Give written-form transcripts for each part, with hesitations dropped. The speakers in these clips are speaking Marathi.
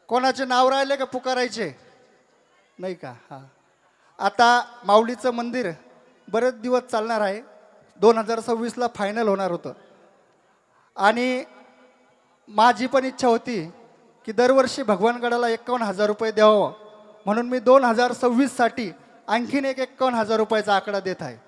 कोणाचे नाव राहिले का पुकारायचे नाही का? हां, आता माऊलीचं मंदिर बरेच दिवस चालणार आहे. 2026ला फायनल होणार होतं आणि माझी पण इच्छा होती की दरवर्षी भगवानगडाला 51,000 रुपये द्यावं, म्हणून मी 2026साठी आणखीन एक 51,000 रुपयाचा आकडा देत आहे.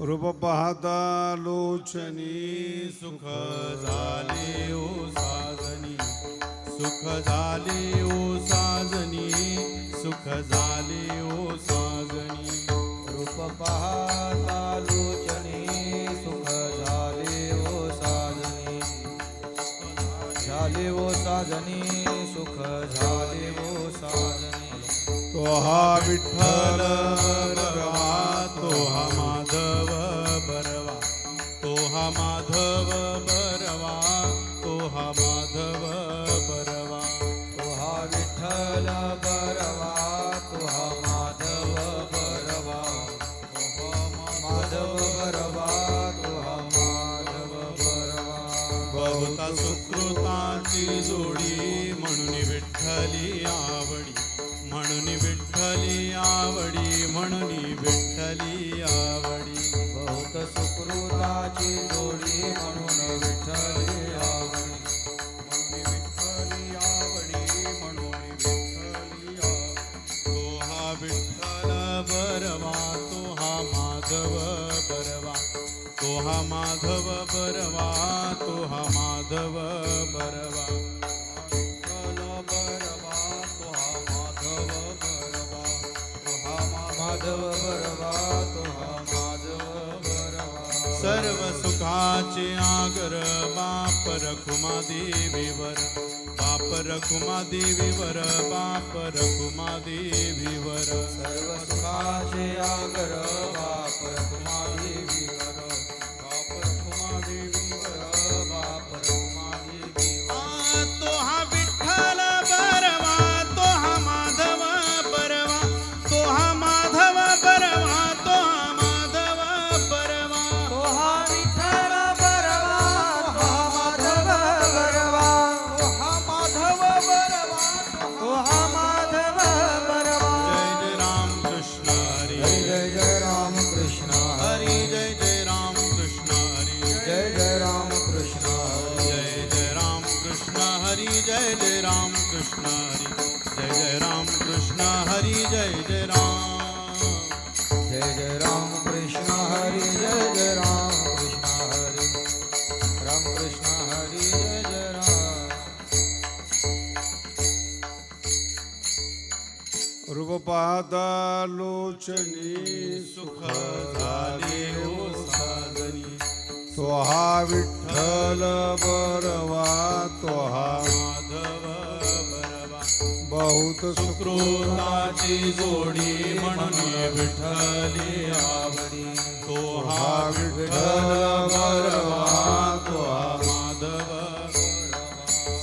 रूप पाहता लोचनी सुख झाले ओ साजनी, सुख झाले ओ साजनी, सुख झाले ओ साजनी. रूप पाहता लोचनी सुख झाले ओ साजनी, झाले ओ साजनी, सुख झाले ओ साजनी. तो हा विठ्ठल बरवा, तो हा माधव बरवा, तो हा माधव बरवा, तो हा माधव बरवा. तो हा विठ्ठल बरवा, तो हा माधव बरवा, तो हा माधव बरवा, तो हा माधव बरवा. बहुता सुकृताची जोडी म्हणून विठ्ठली आवडी, म्हणून विठ्ठली आवडी, म्हणून विठ्ठली आवडी. बहुत सुकृताची जोडी म्हणून विठ्ठली आवडी, म्हणून विठ्ठली आवडी, म्हणून विठ्ठली आवडी. तो हा विठ्ठल बरवा, तो हा माधव बरवा, तो हा माधव बरवा, तो हा माधव बरवा. माधव बरवा, तो हा माधव बरवा. सर्व सुखाचे आगर बाप रखुमा देवीवर, बाप रखुमा देवीवर, बाप रखुमा देवीवर. सर्व सुखाचे आगर बाप रखुमा देवीवर, बाप रखुमा देवीवर, बाप रखुमा देवीवर. तो हा विठ्ठल बरवा, तो हा माधव बरवा, तो हा माधव बरवा, तो हा माधव बरवा. तो हा विठ्ठल बरवा, तो हा माधव बरवा, तो हा माधव बरवा, तो हा माधव बरवा. जय जय राम कृष्ण हरी, जय जय राम कृष्ण हरी जय जय राम कृष्ण हरी, जय जय राम कृष्ण जय जय राम कृष्ण हरी, जय जय राम कृष्ण हरी, जय जय राम कृष्ण हरी, जय जय राम. जय जय राम कृष्ण हरी, जय जय राम कृष्ण हरी, राम कृष्ण हरी, जय जय राम. रूप पाहता लोचनी सुख झाले ओ साजनी, तो हा विठ्ठल बरवा, तो हा माधव बरवा. बहुत सुकृताची जोडी म्हणून विठ्ठली आवडी, तो हा विठ्ठल बरवा, तो हा माधव बरवा.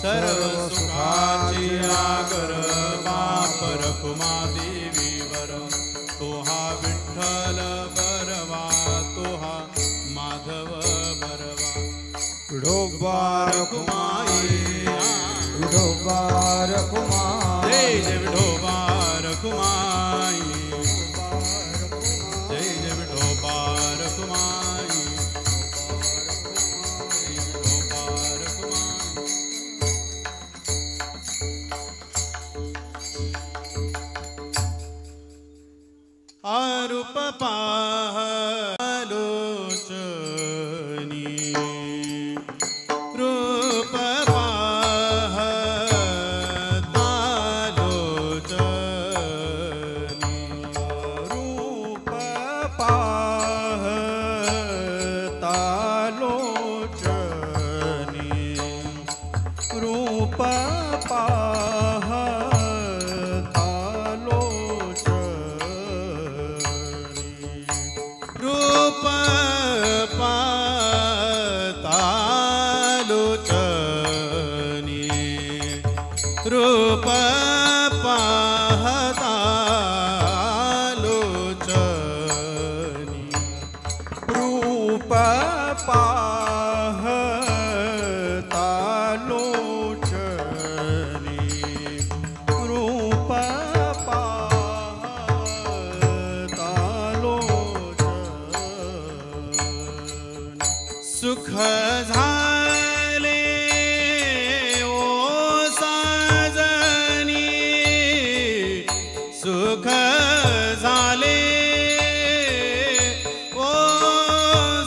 सर्व सुखाची आगर बाप रखुमा देवीवर, तो हा विठ्ठल बरवा, तो हा माधव बरवा. विठोबा रखुमाई, विठोबा रखुमा, जय जय विठोबा रखुमाई, जय जय विठोबा रखुमाई, विठोबा रखुमाई. पाहता लोचनी रूप पाहता लोचनी सुख झाले ओ साजनी सुख झाले ओ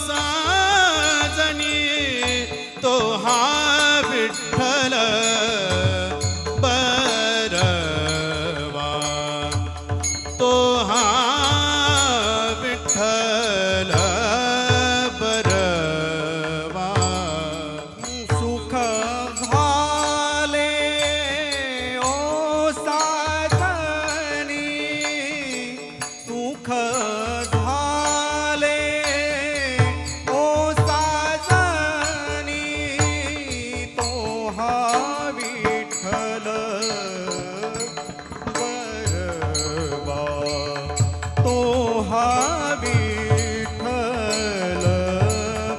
साजनी तो हा विठ्ठल बरवा तो हा विठ्ठल बरवा सुख झाले ओ साजनी सुख झाले ओ साजनी तो हा विठ्ठल बरवा तो हा विठ्ठल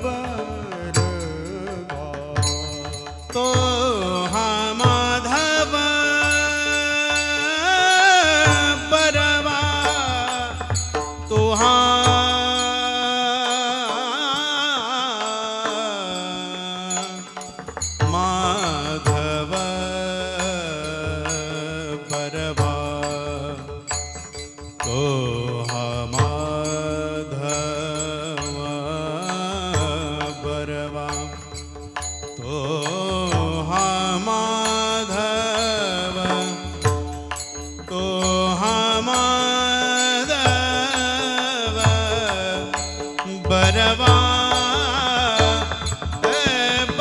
बरवा तो हा माधव बरवा तो हा माधव बरवा तो हा माधव बरवा तो हा माधव तो हा माधव बरवा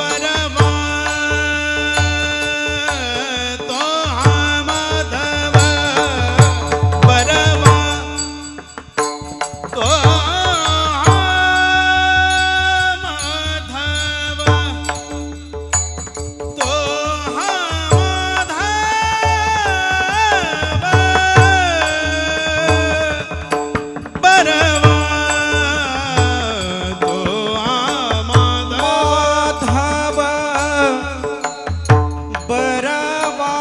बरवा तो हा माधव बरवा तो हा माधव तो हा माधव बरवा तो हा माधव माधव बरवा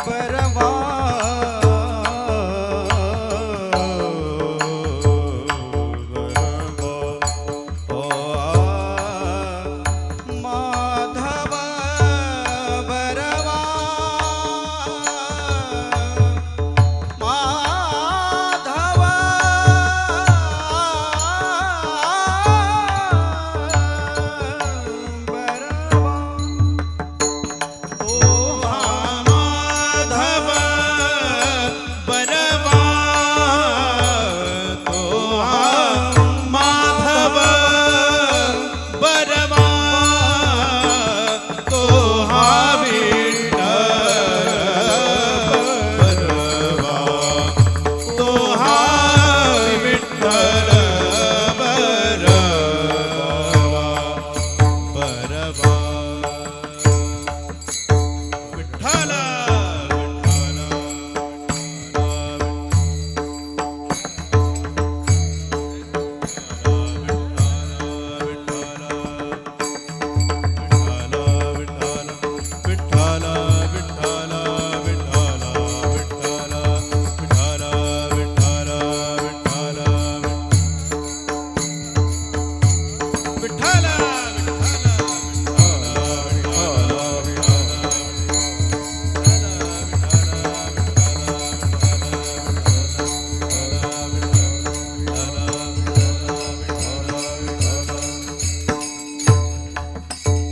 बरवा माधव बरवा माधव बरवा तो हा माधव बरवा तो हा माधव बरवा तो हा विठ्ठल बरवा तो हा विठ्ठल बरवा बरवा विठ्ठल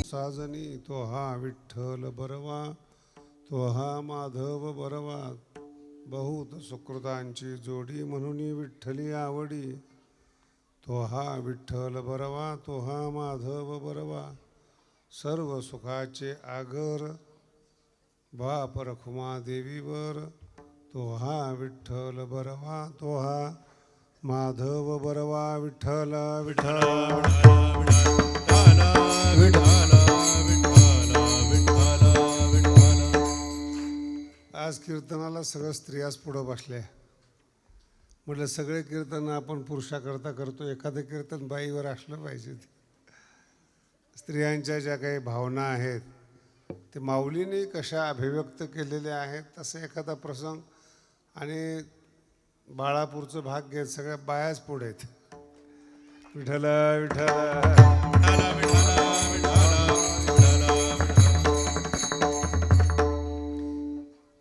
साजनी तो हा विठ्ठल बरवा तो हा माधव बरवा बहुत सुकृतांची जोडी म्हणून विठ्ठली आवडी तो हा विठ्ठल बरवा तो हा माधव बरवा सर्व सुखाचे आगर बाप रखुमा देवीवर तो हा विठ्ठल बरवा तो हा माधव बरवा विठ्ठल विठ्ठल आज कीर्तनाला सगळं स्त्रियाच पुढं बसल्या. म्हटलं सगळे कीर्तन आपण पुरुषाकरता करतो, एखादं कीर्तन बाईवर असलं पाहिजे. स्त्रियांच्या ज्या काही भावना आहेत ते माऊलीने कशा अभिव्यक्त केलेल्या आहेत, तसं एखादा प्रसंग. आणि बाळापूरचं भाग घेत सगळ्या बायाच पुढे आहेत. विठ्ठल विठ्ठल.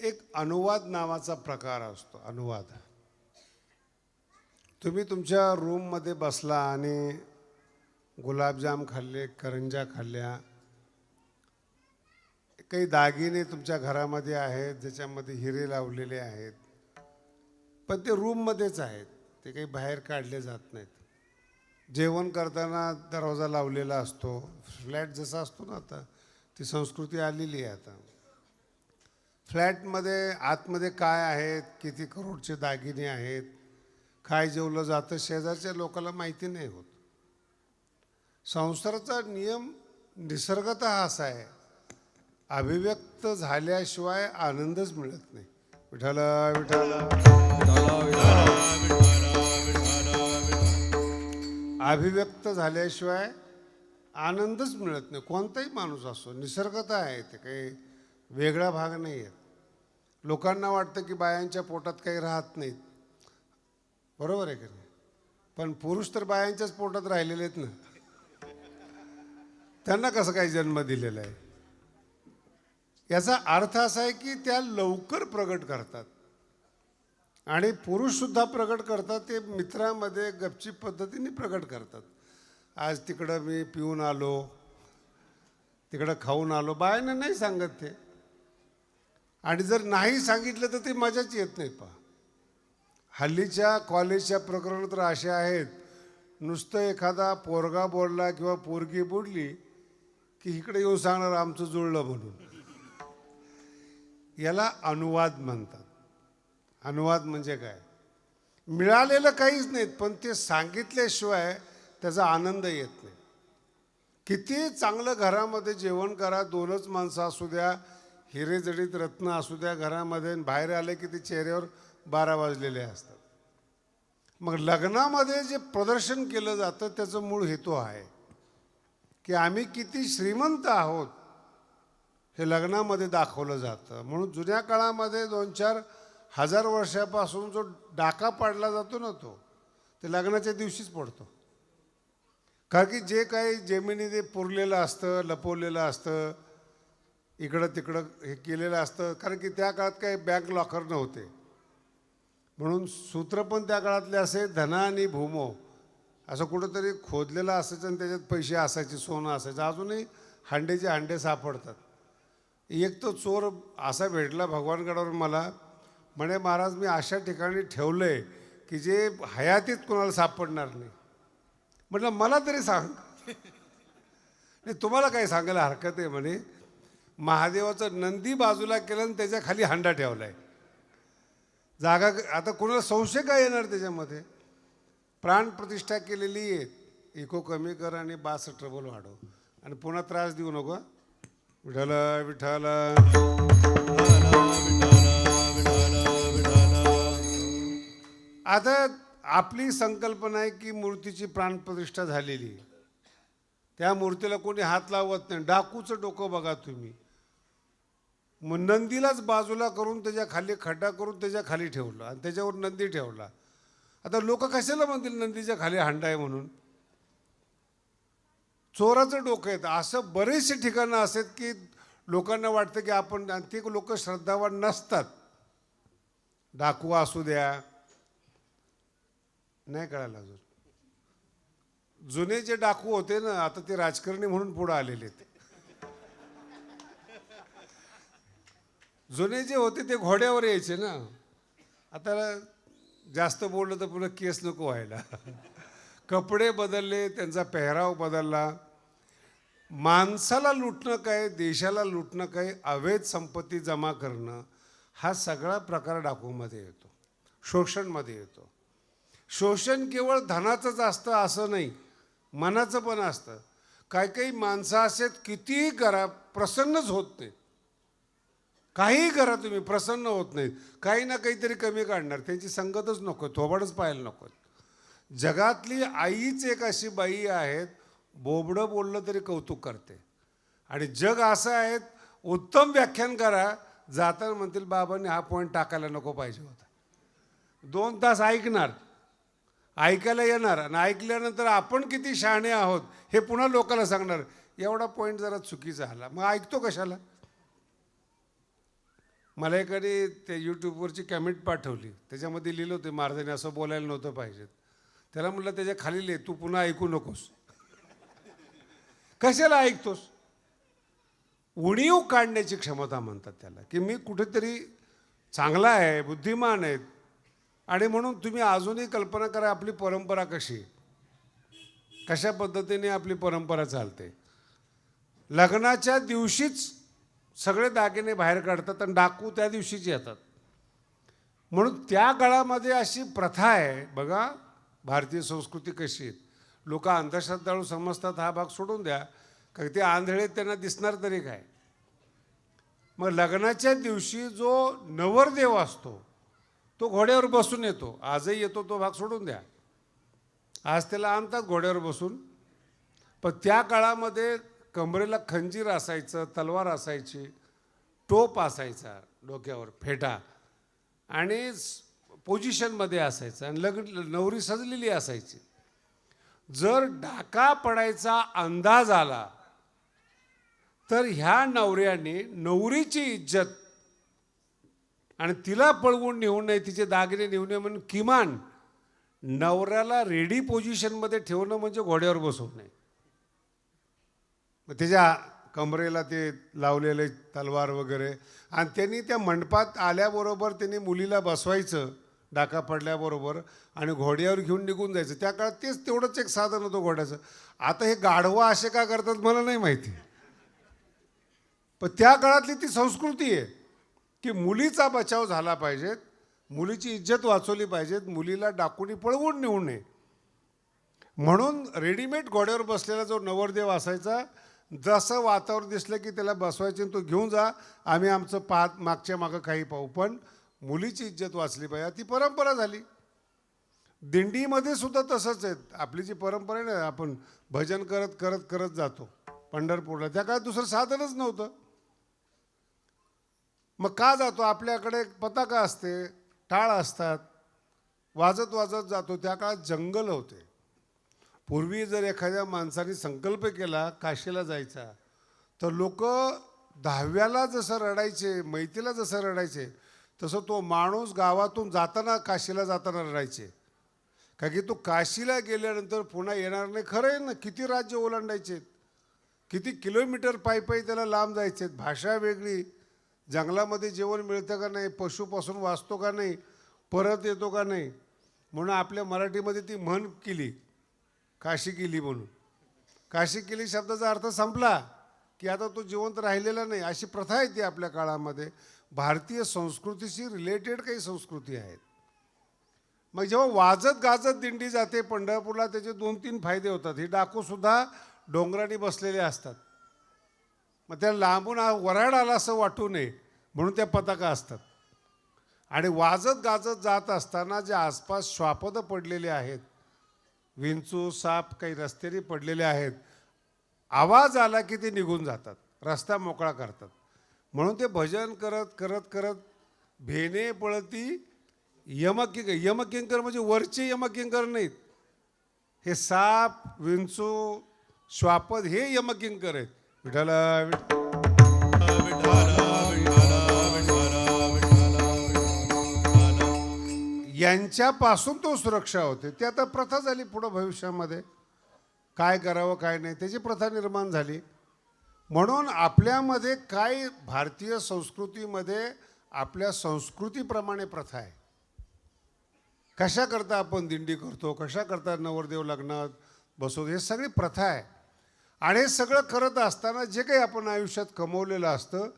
एक अनुवाद नावाचा प्रकार असतो. अनुवाद. तुम्ही तुमच्या रूममध्ये बसला आणि गुलाबजाम खाल्ले, करंजा खाल्ल्या, काही दागिने तुमच्या घरामध्ये आहेत ज्याच्यामध्ये हिरे लावलेले आहेत, पण ते रूममध्येच आहेत, ते काही बाहेर काढले जात नाहीत. जेवण करताना दरवाजा लावलेला असतो. फ्लॅट जसा असतो ना, आता ती संस्कृती आलेली आहे. आता फ्लॅटमध्ये आतमध्ये काय आहेत, किती करोडचे दागिने आहेत, काय जेवलं जातं, शेजारच्या लोकांना माहिती नाही होत. संसाराचा नियम निसर्गतः असा आहे, अभिव्यक्त झाल्याशिवाय आनंदच मिळत नाही. विठ्ठल विठ्ठल. अभिव्यक्त झाल्याशिवाय आनंदच मिळत नाही. कोणताही माणूस असो, निसर्गतः आहे ते, काही वेगळा भाग नाही आहे. लोकांना वाटतं की बायांच्या पोटात काही राहत नाहीत, बरोबर आहे की नाही? पण पुरुष तर बायांच्याच पोटात राहिलेले आहेत ना, त्यांना कसं काय जन्म दिलेला आहे? याचा अर्थ असा आहे की त्या लवकर प्रगट करतात. आणि पुरुषसुद्धा प्रगट करतात, ते मित्रामध्ये गपचीप पद्धतीने प्रगट करतात. आज तिकडं मी पिऊन आलो, तिकडं खाऊन आलो, बायांना नाही सांगत ते. आणि जर नाही सांगितलं तर ती मजाच येत नाही. पहा, हल्लीच्या कॉलेजच्या प्रकरण तर असे आहेत, नुसतं एखादा पोरगा बोलला किंवा पोरगी बोलली की इकडे येऊन सांगणार आमचं जुळलं म्हणून. याला अनुवाद म्हणतात. अनुवाद म्हणजे काय? मिळालेलं काहीच नाहीत, पण ते सांगितल्याशिवाय त्याचा आनंद येत नाही. किती चांगलं घरामध्ये जेवण करा, दोनच माणसं असू द्या, हिरे जडीत रत्न असू द्या घरामध्ये, बाहेर आले की ते चेहऱ्यावर 12 वाजलेले असतात. मग लग्नामध्ये जे प्रदर्शन केलं जातं त्याचं मूळ हेतू आहे की आम्ही किती श्रीमंत आहोत हे लग्नामध्ये दाखवलं जातं. म्हणून जुन्या काळामध्ये 2-4 हजार वर्षापासून जो डाका पाडला जातो ना, तो ते लग्नाच्या दिवशीच पडतो. कारण की जे काही जमिनीने पुरलेलं असतं, लपवलेलं असतं, इकडं तिकडं हे केलेलं असतं. कारण की त्या काळात काही बँक लॉकर नव्हते, म्हणून सूत्र पण त्या काळातले असे, धना आणि भूमो असं कुठंतरी खोदलेलं असायचं आणि त्याच्यात पैसे असायचे, सोनं असायचं. अजूनही हांडेचे हांडे सापडतात. एक तो चोर असा भेटला भगवानगडावर मला, म्हणे महाराज मी अशा ठिकाणी ठेवलंय की जे हयातीत कोणाला सापडणार नाही. म्हटलं मला तरी सांग. नाही तुम्हाला काही सांगायला हरकत आहे म्हणे. महादेवाचं नंदी बाजूला केलं आणि त्याच्या खाली हांडा ठेवलाय. जागा आता कोणाला संशय काय येणार त्याच्यामध्ये? प्राणप्रतिष्ठा केलेली आहे. इको कमी कर आणि बास ट्रबल वाढव आणि पुन्हा त्रास देऊ नको. विठ्ठल विठ्ठल. आता आपली संकल्पना आहे की मूर्तीची प्राणप्रतिष्ठा झालेली, त्या मूर्तीला कोणी हात लावत नाही. डाकूचं डोकं बघा तुम्ही, मग नंदीलाच बाजूला करून त्याच्या खाली खड्डा करून त्याच्या खाली ठेवलं आणि त्याच्यावर नंदी ठेवला. आता लोक कशाला म्हणतील नंदीच्या खाली हांडा आहे म्हणून? चोराचं डोकं आहे. असं बरेचसे ठिकाणं असतात की लोकांना वाटतं की आपण, ते लोक श्रद्धावान नसतात. डाकू असू द्या, नाही कळालं अजून. जुने जे डाकू होते ना, आता ते राजकारणी म्हणून पुढे आलेले आहेत. जुने जे होते ते घोड्यावर यायचे ना. आता जास्त बोललं तर पुन्हा केस नको व्हायला. कपडे बदलले, त्यांचा पेहराव बदलला. माणसाला लुटणं काय, देशाला लुटणं काय, अवैध संपत्ती जमा करणं, हा सगळा प्रकार डाकूमध्ये येतो, शोषणमध्ये येतो. शोषण केवळ धनाचंच असतं असं नाही, मनाचं पण असतं. काही काही माणसं असेत कितीही करा प्रसन्नच होत नाहीत. काहीही करा तुम्ही प्रसन्न होत नाहीत, काही ना काहीतरी कमी काढणार. त्यांची संगतच नको, थोबाडच पाहायला नको. जगातली आईच एक अशी बाई आहेत, बोबडं बोललं तरी कौतुक करते. आणि जग असं आहे, उत्तम व्याख्यान करा, जाताना म्हणतील बाबांनी हा पॉईंट टाकायला नको पाहिजे होता. 2 तास ऐकणार, ऐकायला येणार, आणि ऐकल्यानंतर आपण किती शहाणे आहोत हे पुन्हा लोकांना सांगणार. एवढा पॉईंट जरा चुकीचा आला, मग ऐकतो कशाला. मला एखादी ते यूट्यूबवरची कमेंट पाठवली, त्याच्यामध्ये लिहिलं होतं महाराजांनी असं बोलायला नव्हतं पाहिजे. त्याला म्हटलं त्याच्या खाली लिह, तू पुन्हा ऐकू नकोस. कशाला ऐकतोस. उणीव काढण्याची क्षमता म्हणतात त्याला, की मी कुठेतरी चांगला आहे, बुद्धिमान आहेत. आणि म्हणून तुम्ही अजूनही कल्पना करा आपली परंपरा कशी, कशा पद्धतीने आपली परंपरा चालते. लग्नाच्या दिवशीच सगळे दागिने बाहेर काढतात आणि डाकू त्या दिवशीच येतात. म्हणून त्या काळामध्ये अशी प्रथा आहे. बघा भारतीय संस्कृती कशी आहे. लोक अंधश्रद्धाळू समजतात, हा भाग सोडून द्या, कारण ते आंधळे त्यांना दिसणार तरी काय. मग लग्नाच्या दिवशी जो नवरदेव असतो तो घोड्यावर बसून येतो. आजही येतो, तो भाग सोडून द्या. आज त्याला आणतात घोड्यावर बसून. पण त्या काळामध्ये कमरेला खंजीर असायचं, तलवार असायची, टोप असायचा डोक्यावर, फेटा, आणि पोझिशनमध्ये असायचं, आणि नवरी सजलेली असायची. जर डाका पडायचा अंदाज आला तर ह्या नवऱ्याने नवरीची इज्जत आणि तिला पळवून नेऊ नये, तिचे दागिने नेऊ नये म्हणून किमान नवऱ्याला रेडी पोझिशनमध्ये ठेवणं म्हणजे घोड्यावर बसवू नये. मग त्याच्या कमरेला ते लावलेले तलवार वगैरे, आणि त्यांनी त्या मंडपात आल्याबरोबर त्यांनी मुलीला बसवायचं डाका पडल्याबरोबर, आणि घोड्यावर घेऊन निघून जायचं. त्या काळात तेच तेवढंच एक साधन होतं घोड्याचं. आता हे गाढवा असे का करतात मला नाही माहिती, पण त्या काळातली ती संस्कृती आहे की मुलीचा बचाव झाला पाहिजे, मुलीची इज्जत वाचवली पाहिजे, मुलीला डाकुनी पळवून नेऊ नये. म्हणून रेडीमेड घोड्यावर बसलेला जो नवरदेव असायचा, जसं वातावरण दिसलं की त्याला बसवायचे, तो घेऊन जा, आम्ही आमचं पाहत मागच्या मागं काही पाहू, पण मुलीची इज्जत वाचली पाहिजे. ती परंपरा झाली. दिंडीमध्ये सुद्धा तसंच आहे. आपली जी परंपरा आहे ना, आपण भजन करत करत करत जातो पंढरपूरला. त्या काळात दुसरं साधनच नव्हतं. मग का जातो, आपल्याकडे पताका असते, टाळ असतात, वाजत वाजत जातो. त्या काळात जंगल होते. पूर्वी जर एखाद्या माणसाने संकल्प केला काशीला जायचा, तर लोक 10व्याला जसं रडायचे, मैतीला जसं रडायचे, तसं तो माणूस गावातून जाताना काशीला जाताना रडायचे. का की तो काशीला गेल्यानंतर पुन्हा येणार नाही. खरं आहे ना, किती राज्य ओलांडायचे, किती किलोमीटर पायी पायी त्याला लांब जायचे. भाषा वेगळी, जंगलामध्ये जेवण मिळतं का नाही, पशुपासून वाचतो का नाही, परत येतो का नाही. म्हणून आपल्या मराठीमध्ये ती म्हण केली, काशी केली म्हणून. काशी केली शब्दाचा अर्थ संपला की आता तो जिवंत राहिलेला नाही, अशी प्रथा आहे ती आपल्या काळामध्ये. भारतीय संस्कृतीशी रिलेटेड काही संस्कृती आहेत. मग जेव्हा वाजत गाजत दिंडी जाते पंढरपूरला, त्याचे 2-3 फायदे होतात. हे डाकूसुद्धा डोंगराने बसलेले असतात. मग त्याला लांबून वराड आला असं वाटू नये म्हणून त्या पताका असतात. आणि वाजत गाजत जात असताना जे आसपास श्वापदं पडलेले आहेत, विंचू साप काही रस्त्याने पडलेले आहेत, आवाज आला की ते निघून जातात, रस्ता मोकळा करतात. म्हणून ते भजन करत करत करत भेने पळती यमकिंकर म्हणजे वरचे यमकिंकर नाहीत, हे साप विंचू श्वापद हे यमकिंकर आहेत. विठ्ठला यांच्यापासून तो सुरक्षा होते. ती आता प्रथा झाली. पुढं भविष्यामध्ये काय करावं काय नाही त्याची प्रथा निर्माण झाली. म्हणून आपल्यामध्ये काय भारतीय संस्कृतीमध्ये आपल्या संस्कृतीप्रमाणे प्रथा आहे. कशा करता आपण दिंडी करतो, कशा करता नवरदेव लग्नात बसवतो, हे सगळी प्रथा आहे. आणि हे सगळं करत असताना जे काही आपण आयुष्यात कमवलेलं असतं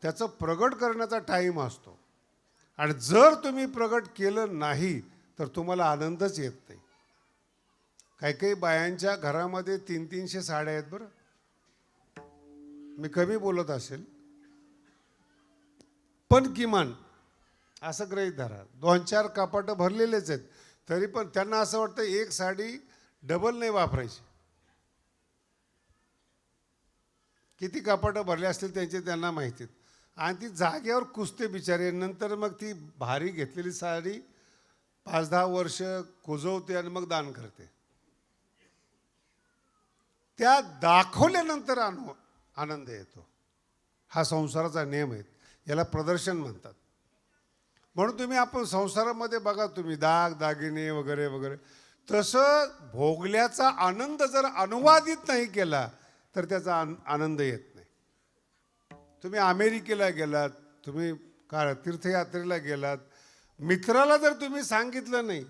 त्याचं प्रगट करण्याचा टाईम असतो. आणि जर तुम्ही प्रगट केलं नाही तर तुम्हाला आनंदच येत नाही. काही काही बायांच्या घरामध्ये 300-300 साड्या आहेत बरं. मी कमी बोलत असेल, पण किमान असं गृहीत धरा 2-4 कपाटं भरलेलेच आहेत, तरी पण त्यांना असं वाटतं एक साडी डबल नाही वापरायची. किती कपाटं भरले असतील त्यांचे त्यांना माहिती आहेत. आणि ती जागेवर कुसते बिचारे. नंतर मग ती भारी घेतलेली साडी 5-10 वर्ष कुजवते आणि मग दान करते. त्या दाखवल्यानंतर आनंद येतो. हा संसाराचा नियम आहे. याला प्रदर्शन म्हणतात. म्हणून तुम्ही आपण संसारामध्ये बघा, तुम्ही दागिने वगैरे वगैरे, तसं भोगल्याचा आनंद जर अनुवादित नाही केला तर त्याचा आनंद येत नाही. तुम्ही अमेरिकेला गेलात, तुम्ही तीर्थयात्रेला गेलात, मित्राला जर तुम्ही सांगितलं नाही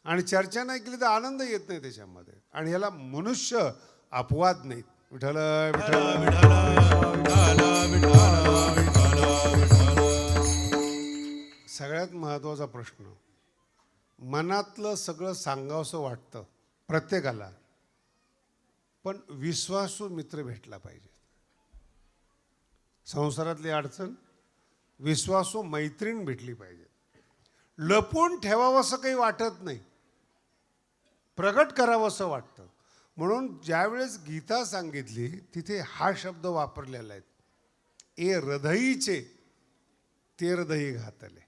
आणि चर्चा नाही केली तर आनंद येत नाही त्याच्यामध्ये. आणि ह्याला मनुष्य अपवाद नाहीत. विठ्ठल सगळ्यात महत्त्वाचा प्रश्न, मनातलं सगळं सांगावंसं वाटतं प्रत्येकाला, पण विश्वासू मित्र भेटला पाहिजे. संसारातली अडचण, विश्वासू मैत्रीण भेटली पाहिजे. लपून ठेवावं असं काही वाटत नाही, प्रगट करावं असं वाटतं. म्हणून ज्यावेळेस गीता सांगितली तिथे हा शब्द वापरलेला आहे, ए हृदयीचे ते हृदयी घातले.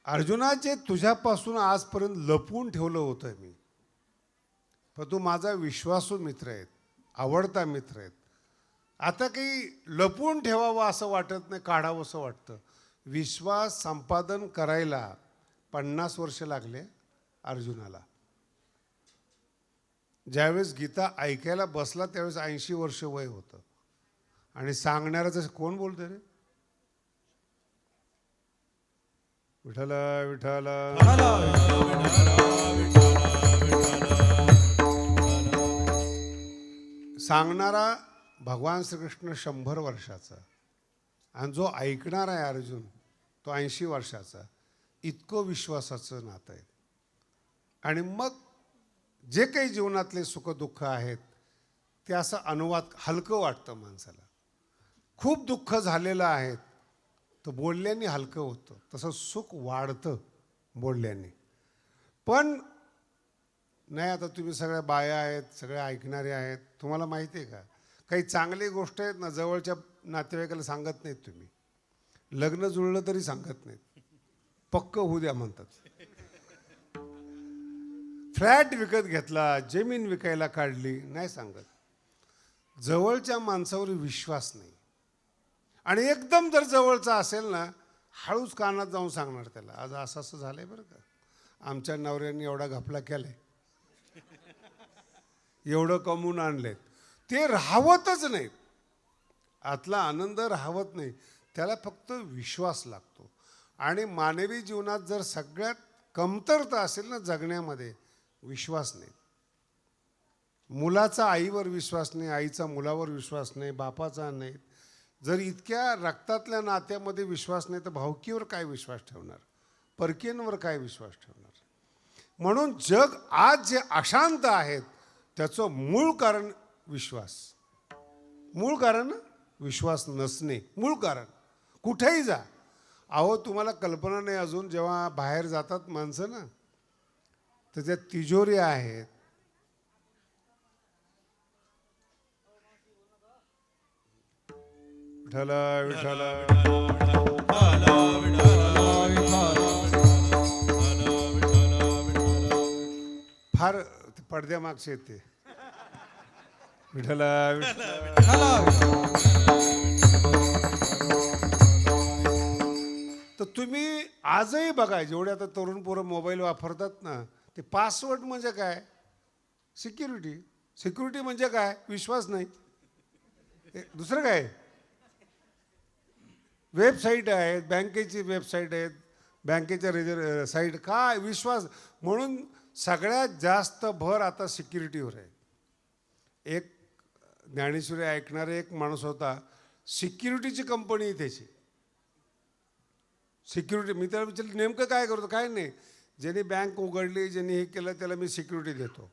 अर्जुनाचे तुझ्यापासून आजपर्यंत लपवून ठेवलं होतं मी, पण तू माझा विश्वासू मित्र आहेत, आवडता मित्र आहेत. आता काही लपवून ठेवावं असं वाटत नाही, काढावं असं वाटतं. विश्वास संपादन करायला 50 वर्ष लागले अर्जुनाला. ज्यावेळेस गीता ऐकायला बसला त्यावेळेस 80 वर्ष वय होतं. आणि सांगणाऱ्याचं कोण बोलतं रे? विठ्ठल विठ्ठल. सांगणारा भगवान श्रीकृष्ण 100 वर्षाचा आणि जो ऐकणार आहे अर्जुन तो 80 वर्षाचा. इतकं विश्वासाचं नातं आहे. आणि मग जे काही जीवनातले सुखदुःख आहेत ते असं अनुवाद हलकं वाटतं माणसाला. खूप दुःख झालेलं आहे तर बोलल्याने हलकं होतं, तसं सुख वाढतं बोलल्याने. पण नाही, आता तुम्ही सगळ्या बाया आहेत, सगळे ऐकणारे आहेत, तुम्हाला माहिती आहे का, काही चांगली गोष्ट आहेत ना जवळच्या नातेवाईकाला सांगत नाहीत तुम्ही. लग्न जुळलं तरी सांगत नाहीत, पक्क होऊ द्या म्हणतात. फ्लॅट विकत घेतला, जमीन विकायला काढली, नाही सांगत. जवळच्या माणसावर विश्वास नाही. आणि एकदम जर जवळचा असेल ना, हळूच कानात जाऊन सांगणार त्याला, आज असं असं झालंय बरं का, आमच्या नवऱ्यांनी एवढा घपला केलाय, एवढं कमवून आणलेत. ते राहवतच नाहीत, आतला आनंद राहवत नाही. त्याला फक्त विश्वास लागतो. आणि मानवी जीवनात जर सगळ्यात कमतरता असेल ना जगण्यामध्ये, विश्वास नाही. मुलाचा आईवर विश्वास नाही, आईचा मुलावर विश्वास नाही, बापाचा नाही. जर इतक्या रक्तातल्या नात्यामध्ये विश्वास नाही तर भावकीवर काय विश्वास ठेवणार, परकीयांवर काय विश्वास ठेवणार. म्हणून जग आज जे अशांत आहेत त्याचं मूळ कारण विश्वास. मूळ कारण विश्वास नसणे, मूळ कारण. कुठेही जा, अहो तुम्हाला कल्पना नाही अजून, जेव्हा बाहेर जातात माणसं ना, तर त्या तिजोऱ्या आहेत, विठ्ठल विठ्ठल फार पडद्यामागचे येते. विठ्ठल तर तुम्ही आजही बघा, जेवढे आता तरुण पोरं मोबाईल वापरतात ना, ते पासवर्ड म्हणजे काय, सिक्युरिटी. सिक्युरिटी म्हणजे काय, विश्वास नाही, दुसरं काय. वेबसाईट आहेत, बँकेची वेबसाईट आहेत, बँकेच्या साईट, काय विश्वास. म्हणून सगळ्यात जास्त भर आता सिक्युरिटीवर आहे. एक ज्ञानेश्वरी ऐकणारे एक माणूस होता, सिक्युरिटीची कंपनी त्याची, सिक्युरिटी. मी त्याला विचारलं नेमकं काय करतो. काय नाही, ज्यांनी बँक उघडली, ज्यांनी हे केलं त्याला मी सिक्युरिटी देतो.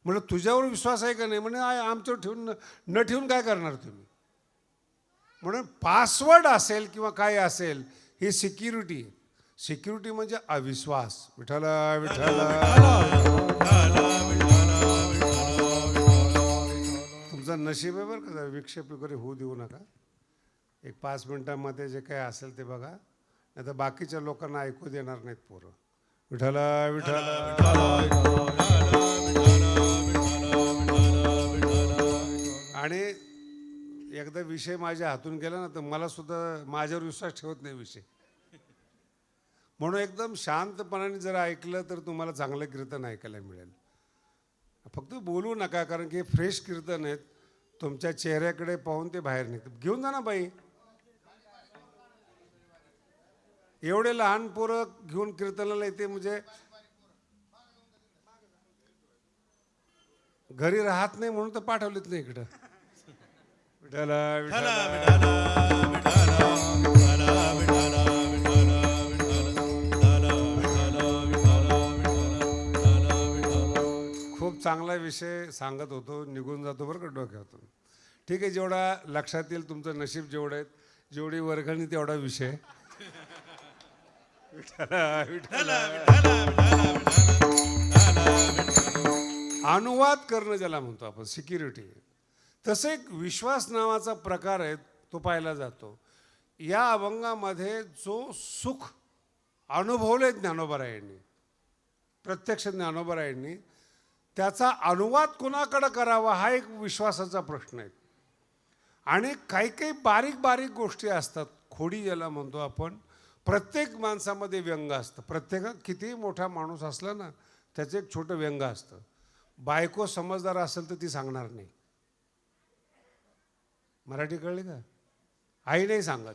म्हणलं तुझ्यावर विश्वास आहे का नाही. म्हणे आमच्यावर ठेवून न ठेवून काय करणार तुम्ही. म्हणून पासवर्ड असेल किंवा काय असेल ही सिक्युरिटी. सिक्युरिटी म्हणजे अविश्वास. विठ्ठला विठ्ठला. तुमचं नशीब आहे बरं का, विक्षेप वगैरे होऊ देऊ नका. एक 5 मिनिटांमध्ये जे काय असेल ते बघा, नाही तर बाकीच्या लोकांना ऐकू देणार नाहीत पोरं. विठ्ठला विठ्ठला. आणि एकदा विषय माझ्या हातून गेला ना तर मला सुद्धा माझ्यावर विश्वास ठेवत नाही विषय. म्हणून एकदम शांतपणाने जर ऐकलं तर तुम्हाला चांगलं कीर्तन ऐकायला मिळेल. फक्त बोलू नका, कारण की फ्रेश कीर्तन आहेत. तुमच्या चेहऱ्याकडे पाहून ते बाहेर निघतात. घेऊन जा ना बाई. एवढे लहान पोरं घेऊन कीर्तनाला येते म्हणजे घरी राहत नाही म्हणून तर पाठवलेत नाही इकडं. विठ्ठला विठ्ठला. खूप चांगला विषय सांगत होतो, निघून जातो बरं का डोक्यातून. ठीक आहे, जेवढा लक्षात येईल तुमचं नशीब जेवढं आहे, जेवढी वर्गणी तेवढा विषय. अनुवाद करणं ज्याला म्हणतो आपण सिक्युरिटी, तसं एक विश्वास नावाचा प्रकार आहे, तो पाहिला जातो. या अभंगामध्ये जो सुख अनुभवले ज्ञानोबारायांनी, प्रत्यक्ष ज्ञानोबारायांनी, त्याचा अनुवाद कोणाकडे करावा हा एक विश्वासाचा प्रश्न आहे. आणि काही काही बारीक बारीक गोष्टी असतात, खोडी ज्याला म्हणतो आपण. प्रत्येक माणसामध्ये व्यंग असतं. प्रत्येक कितीही मोठा माणूस असला ना त्याचं एक छोटं व्यंग असतं. बायको समजदार असेल तर ती सांगणार नाही. मराठी कळली का. आई नाही सांगत,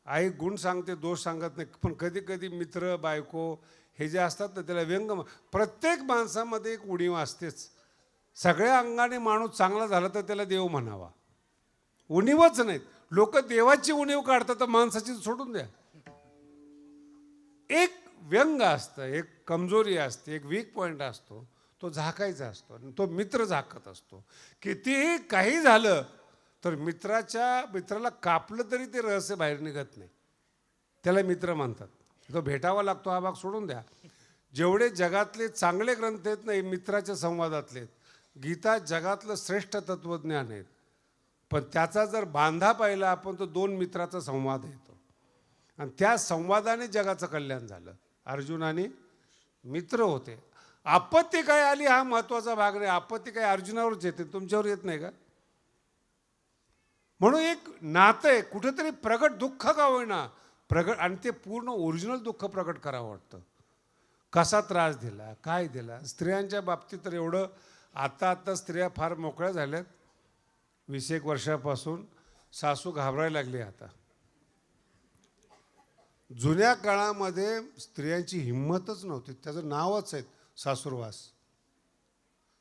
आई गुण सांगते, दोष सांगत नाही. पण कधी कधी मित्र बायको हे जे असतात ना त्याला व्यंग. प्रत्येक माणसामध्ये एक उणीव असतेच. सगळ्या अंगाने माणूस चांगला झाला तर त्याला देव म्हणावा, उणीवच नाहीत. लोक देवाची उणीव काढतात तर माणसाची सोडून द्या. एक व्यंग असतं, एक कमजोरी असते, एक वीक पॉईंट असतो, तो झाकायचा असतो. आणि तो मित्र झाकत असतो. कितीही काही झालं तर मित्राला कापलं तरी ते रहस्य बाहेर निघत नाही. त्याला मित्र म्हणतात. तो भेटावा लागतो हा भाग सोडून द्या. जेवढे जगातले चांगले ग्रंथ आहेत ना हे मित्राच्या संवादातले आहेत. गीता जगातलं श्रेष्ठ तत्वज्ञान आहेत. पण त्याचा जर बांधा पाहिला आपण तर 2 मित्राचा संवाद येतो. आणि त्या संवादाने जगाचं कल्याण झालं. अर्जुन आणि मित्र होते. आपत्ती काय आली हा महत्त्वाचा भाग नाही. आपत्ती काय अर्जुनावरच येते, तुमच्यावर येत नाही का. म्हणून एक नातं आहे. कुठेतरी प्रगट दुःख का होईना प्रगट, आणि ते पूर्ण ओरिजिनल दुःख प्रगट करावं वाटतं. कसा त्रास दिला, काय दिला. स्त्रियांच्या बाबतीत तर एवढं आता स्त्रिया फार मोकळ्या झाल्यात. 20 वर्षापासून सासू घाबरायला लागली. आता जुन्या काळामध्ये स्त्रियांची हिंमतच नव्हती. त्याचं नावच आहे सासूरवास.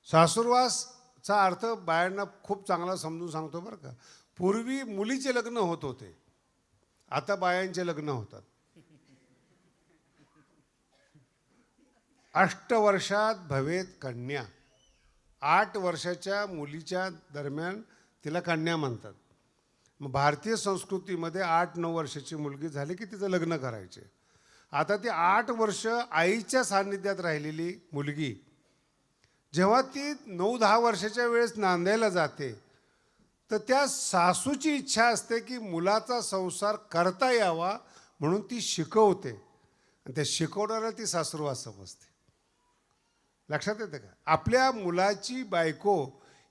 सासूरवासचा अर्थ बायांना खूप चांगला समजून सांगतो बरं का. पूर्वी मुलीचे लग्न होत होते, आता बायांचे लग्न होतात. 8 वर्षात भवेत कन्या. 8 वर्षाच्या मुलीच्या दरम्यान तिला कन्या म्हणतात. मग भारतीय संस्कृतीमध्ये 8-9 वर्षाची मुलगी झाली की तिचं लग्न करायचे. आता ती 8 वर्ष आईच्या सान्निध्यात राहिलेली मुलगी जेव्हा ती 9-10 वर्षाच्या वेळेस नांदायला जाते तर त्या सासूची इच्छा असते की मुलाचा संसार करता यावा म्हणून ती शिकवते. आणि त्या शिकवणाऱ्याला ती सासूरवास समजते. लक्षात येते का. आपल्या मुलाची बायको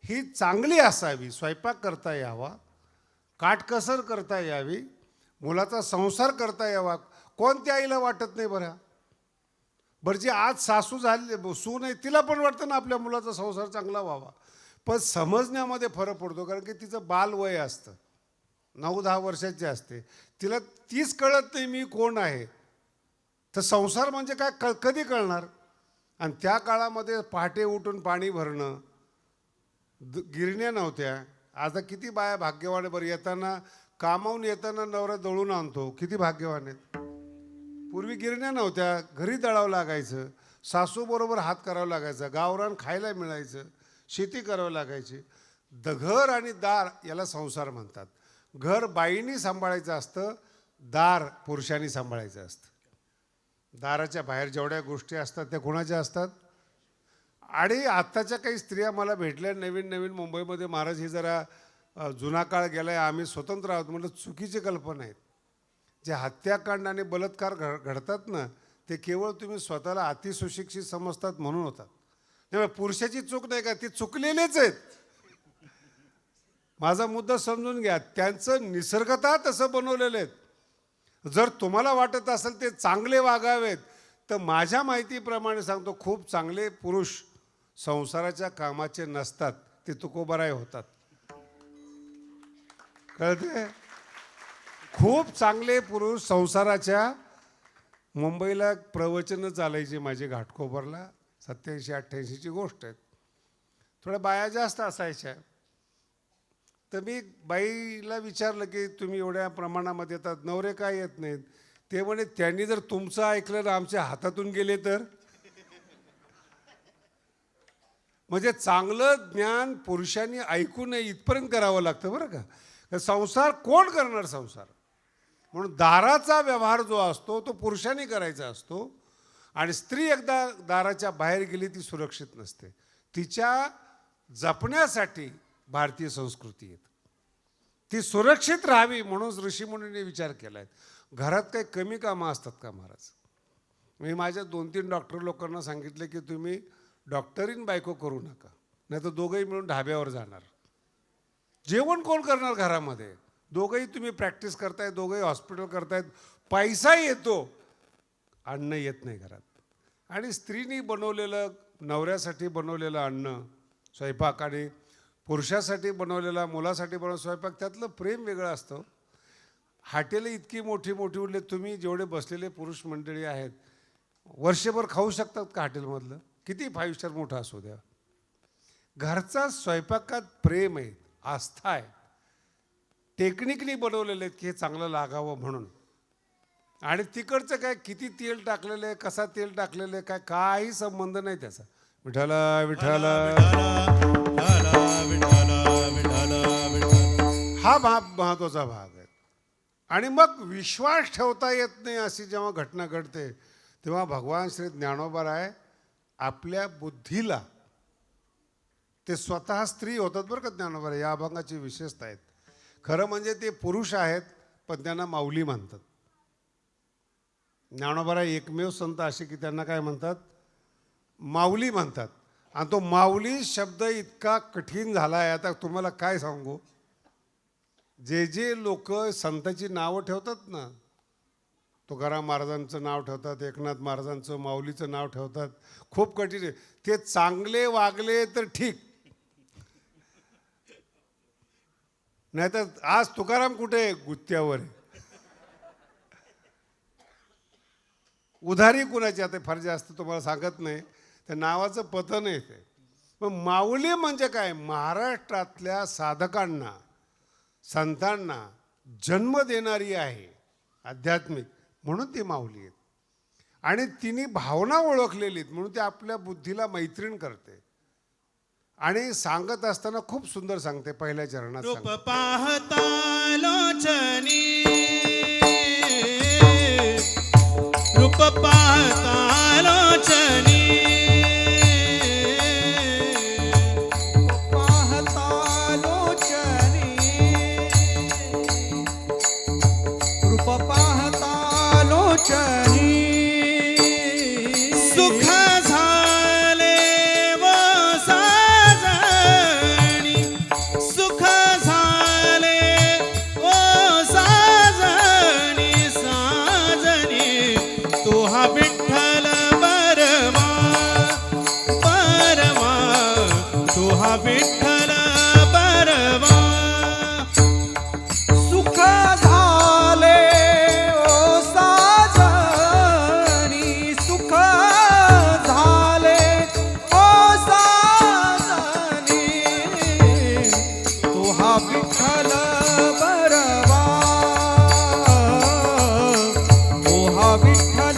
ही चांगली असावी, स्वयंपाक करता यावा, काटकसर करता यावी, मुलाचा संसार करता यावा. कोणत्या आईला वाटत नाही बरं जी आज सासू झाली सून आहे तिला पण वाटतं ना आपल्या मुलाचा संसार चांगला व्हावा. पण समजण्यामध्ये फरक पडतो. कारण की तिचं बालवय असतं, 9-10 वर्षाची असते. तिला तीच कळत नाही मी कोण आहे. तर संसार म्हणजे काय कधी कळणार. आणि त्या काळामध्ये पहाटे उठून पाणी भरणं, गिरण्या नव्हत्या. आता किती बाया भाग्यवान. बरं येताना कामावून येताना नवरा दळून आणतो, किती भाग्यवान आहेत. पूर्वी गिरण्या नव्हत्या, घरी दळावं लागायचं, सासूबरोबर हात करावं लागायचं, गावरान खायला मिळायचं, शेती करावं लागायची. घर आणि दार याला संसार म्हणतात. घर बाईनी सांभाळायचं असतं, दार पुरुषांनी सांभाळायचं असतं. दाराच्या बाहेर जेवढ्या गोष्टी असतात त्या कोणाच्या असतात? आणि आत्ताच्या काही स्त्रिया मला भेटल्या नवीन नवीन मुंबईमध्ये, महाराज ही जरा जुना काळ गेलाय, आम्ही स्वतंत्र आहोत. म्हटलं चुकीची कल्पना आहेत. जे हत्याकांड आणि बलात्कार घडतात ना, ते केवळ तुम्ही स्वतःला अतिसुशिक्षित समजतात म्हणून होतात. तेव्हा पुरुषाची चूक नाही का, ती चुकलेलेच आहेत. माझा मुद्दा समजून घ्या. त्यांचं निसर्गतः तसं बनवलेलं आहेत. जर तुम्हाला वाटत असेल ते चांगले वागावेत, तर माझ्या माहितीप्रमाणे सांगतो, खूप चांगले पुरुष संसाराच्या कामाचे नसतात, ते तुकोबाराय होतात. कळते? खूप चांगले पुरुष संसाराच्या, मुंबईला प्रवचनं चालायची माझी घाटकोपरला, 87-88ची गोष्ट आहे. थोड्या बाया जास्त असायच्या. तर मी बाईला विचारलं की तुम्ही एवढ्या प्रमाणामध्ये येतात, नवरे काय येत नाहीत? ते म्हणे त्यांनी जर तुमचं ऐकलं ना, आमच्या हातातून गेले तर. म्हणजे चांगलं ज्ञान पुरुषांनी ऐकू नये इथपर्यंत करावं लागतं बरं का. संसार कोण करणार संसार? म्हणून दाराचा व्यवहार जो असतो तो पुरुषांनी करायचा असतो. आणि स्त्री एकदा दाराच्या बाहेर गेली ती सुरक्षित नसते. तिच्या जपण्यासाठी भारतीय संस्कृती आहे. ती सुरक्षित राहावी म्हणून ऋषीमुनींनी विचार केला आहे. घरात काही कमी कामं असतात का महाराज? मी माझ्या 2-3 डॉक्टर लोकांना सांगितले की तुम्ही डॉक्टरीन बायको करू नका, नाही तर दोघंही मिळून ढाब्यावर जाणार. जेवण कोण करणार घरामध्ये? दोघंही तुम्ही प्रॅक्टिस करताय, दोघंही हॉस्पिटल करतायत, पैसा येतो, अन्न येत नाही घरात. आणि स्त्रीनी बनवलेलं, नवऱ्यासाठी बनवलेलं अन्न स्वयंपाक आणि पुरुषासाठी बनवलेला, मुलासाठी बनवलेला स्वयंपाक, त्यातलं प्रेम वेगळं असतं. हॉटेलं इतकी मोठी मोठी उडले, तुम्ही जेवढे बसलेले पुरुष मंडळी आहेत वर्षभर खाऊ शकतात का हॉटेलमधलं? किती 5 स्टार मोठा असू द्या. घरचा स्वयंपाकात प्रेम आहे, आस्था आहे, टेक्निकनी बनवलेले आहेत की हे चांगलं लागावं म्हणून. आणि तिकडचं काय किती तेल टाकलेलं आहे, कसा तेल टाकलेलं आहे, काय काही संबंध नाही त्याचा. विठाला विठाला हा महत्वाचा भाग आहे. आणि मग विश्वास ठेवता येत नाही अशी जेव्हा घटना घडते, तेव्हा भगवान श्री ज्ञानोबाराय आपल्या बुद्धीला, ते स्वतः स्त्री होतात बरं का ज्ञानोबाराय, या अभंगाची विशेषता आहेत. खरं म्हणजे ते पुरुष आहेत पण त्यांना माऊली म्हणतात. ज्ञानोबाराय एकमेव संत असे की त्यांना काय म्हणतात? माऊली म्हणतात. आणि तो माऊली शब्द इतका कठीण झाला आहे, आता तुम्हाला काय सांगू. जे जे लोक संताची नावं ठेवतात ना, तुकाराम महाराजांचं नाव ठेवतात, एकनाथ महाराजांचं, माऊलीचं नाव ठेवतात, खूप कठीण आहे. ते चांगले वागले तर ठीक, नाही तर आज तुकाराम कुठे? गुत्त्यावर आहे. उधारी कुणाची आता फार जास्त तुम्हाला सांगत नाही, त्या नावाचं पतन आहे ते. मग माऊली म्हणजे काय? महाराष्ट्रातल्या साधकांना, संतांना जन्म देणारी आहे आध्यात्मिक, म्हणून ती माऊली आहेत. आणि तिने भावना ओळखलेली आहेत म्हणून ती आपल्या बुद्धीला मैत्रीण करते. आणि सांगत असताना खूप सुंदर सांगते. पहिल्या चरणात रूप पाहता लोचनी, रूप पाहता लोचनी, पाहता लोचनी, रूप पाहता लोचनी, सुख झाले व साजणी, सुख झाले व साजणी, साजणी तो हा विठ्ठल बरमा, बरमा तो हा विठ्ठल बरमा. सुख झाले ओ साजणी, सुख झाले ओ साजणी, तो हा विठ्ठल बरवा, तो हा विठ्ठल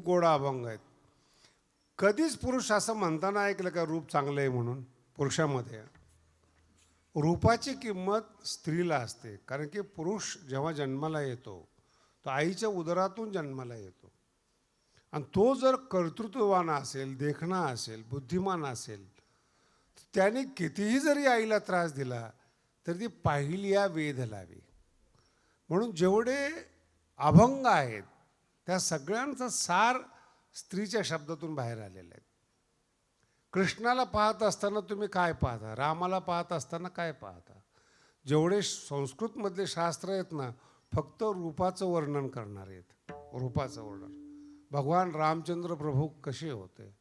गोडा अभंग आहेत. कधीच पुरुष असं म्हणताना ऐकलं का रूप चांगलं आहे म्हणून? पुरुषामध्ये रूपाची किंमत स्त्रीला असते. कारण की पुरुष जेव्हा जन्माला येतो तो आईच्या उदरातून जन्माला येतो, आणि तो जर कर्तृत्ववान असेल, देखणा असेल, बुद्धिमान असेल, त्याने कितीही जरी आईला त्रास दिला तर ती पाहिल्या वेध लावी. म्हणून जेवढे अभंग आहेत त्या सगळ्यांचा सार स्त्रीच्या शब्दातून बाहेर आलेला आहे. कृष्णाला पाहत असताना तुम्ही काय पाहता? रामाला पाहत असताना काय पाहता? जेवढे संस्कृतमधले शास्त्र आहेत ना, फक्त रूपाचं वर्णन करणार आहेत. रूपाचं वर्णन. भगवान रामचंद्र प्रभू कसे होते,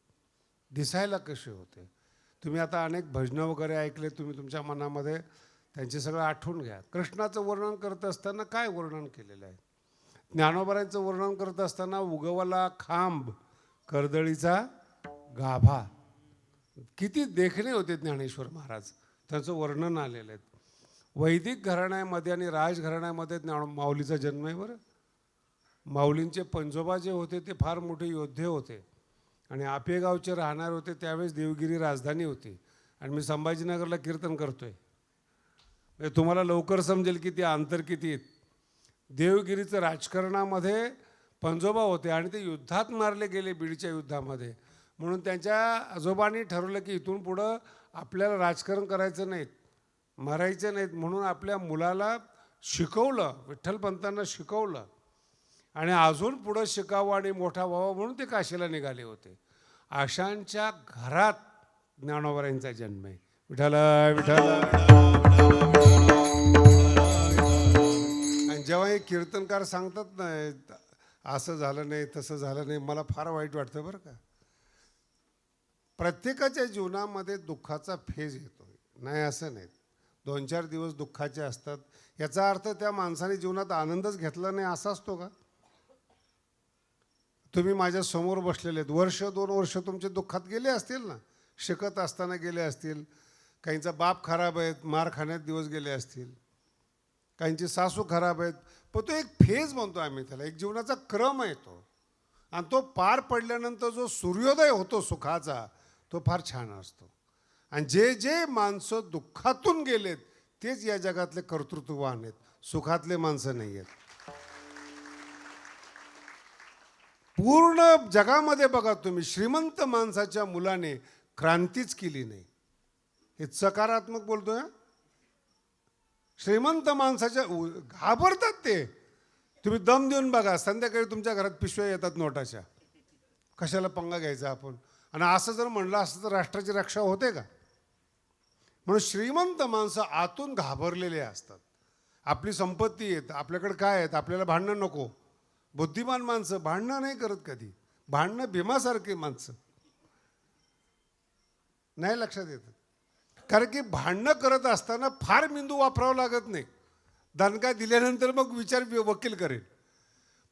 दिसायला कसे होते. तुम्ही आता अनेक भजनं वगैरे ऐकले, तुम्ही तुमच्या मनामध्ये त्यांचे सगळं आठवून घ्या. कृष्णाचं वर्णन करत असताना काय वर्णन केलेलं आहे? ज्ञानोबारांचं वर्णन करत असताना उगवला खांब कर्दळीचा गाभा. किती देखणे होते ज्ञानेश्वर महाराज, त्यांचं वर्णन आलेलं आहे. वैदिक घराण्यामध्ये आणि राजघराण्यामध्ये माऊलीचा जन्म आहे. बरं, माऊलींचे पंजोबा जे होते ते फार मोठे योद्धे होते आणि आपेगावचे राहणार होते. त्यावेळेस देवगिरी राजधानी होती आणि मी संभाजीनगरला कीर्तन करतोय. म्हणजे तुम्हाला लवकर समजेल की ते अंतर किती आहेत. देवगिरीचं राजकारणामध्ये पंजोबा होते आणि ते युद्धात मारले गेले, बीडच्या युद्धामध्ये. म्हणून त्यांच्या आजोबांनी ठरवलं की इथून पुढं आपल्याला राजकारण करायचं नाहीत, मारायचं नाहीत. म्हणून आपल्या मुलाला शिकवलं, विठ्ठलपंतांना शिकवलं आणि अजून पुढं शिकावं आणि मोठा व्हावा म्हणून ते काशीला निघाले होते. अशांच्या घरात ज्ञानोबारांचा जन्म आहे. विठ्ठल विठ्ठल. आणि जेव्हा हे कीर्तनकार सांगतात ना, असं झालं नाही, तसं झालं नाही, मला फार वाईट वाटतं बरं का. प्रत्येकाच्या जीवनामध्ये दुःखाचा फेज येतो, नाही असं नाही. 2-4 दिवस दुःखाचे असतात. याचा अर्थ त्या माणसाने जीवनात आनंदच घेतला नाही असा असतो का? तुम्ही माझ्या समोर बसलेले आहेत, 1-2 वर्ष तुमचे दुःखात गेले असतील ना. शिकत असताना गेले असतील, काहींचा बाप खराब आहेत, मार खाण्यात दिवस गेले असतील, काहींची सासू खराब आहेत. पण तो एक फेज म्हणतो आम्ही त्याला, एक जीवनाचा क्रम आहे तो. आणि तो पार पडल्यानंतर जो सूर्योदय होतो सुखाचा, तो फार छान असतो. आणि जे जे माणसं दुःखातून गेलेत तेच या जगातले कर्तृत्ववान आहेत, सुखातले माणसं नाही आहेत. पूर्ण जगामध्ये बघा तुम्ही, श्रीमंत माणसाच्या मुलाने क्रांतीच केली नाही. हे सकारात्मक बोलतोय. श्रीमंत माणसाच्या घाबरतात ते. तुम्ही दम देऊन बघा, संध्याकाळी तुमच्या घरात पिशव्या येतात नोटाच्या. कशाला पंगा घ्यायचा आपण? आणि असं जर म्हणलं असतं तर राष्ट्राची रक्षा होते का? म्हणून श्रीमंत माणसं आतून घाबरलेले असतात. आपली संपत्ती आहेत, आपल्याकडे काय आहेत, आपल्याला भांडणं नको. बुद्धिमान माणसं भांडणं नाही करत कधी. भांडणं भीमासारखी माणसं नाही लक्षात येतं. कारण की भांडणं करत असताना फार मेंदू वापरावा लागत नाही. दणका दिल्यानंतर मग विचार वकील करेल,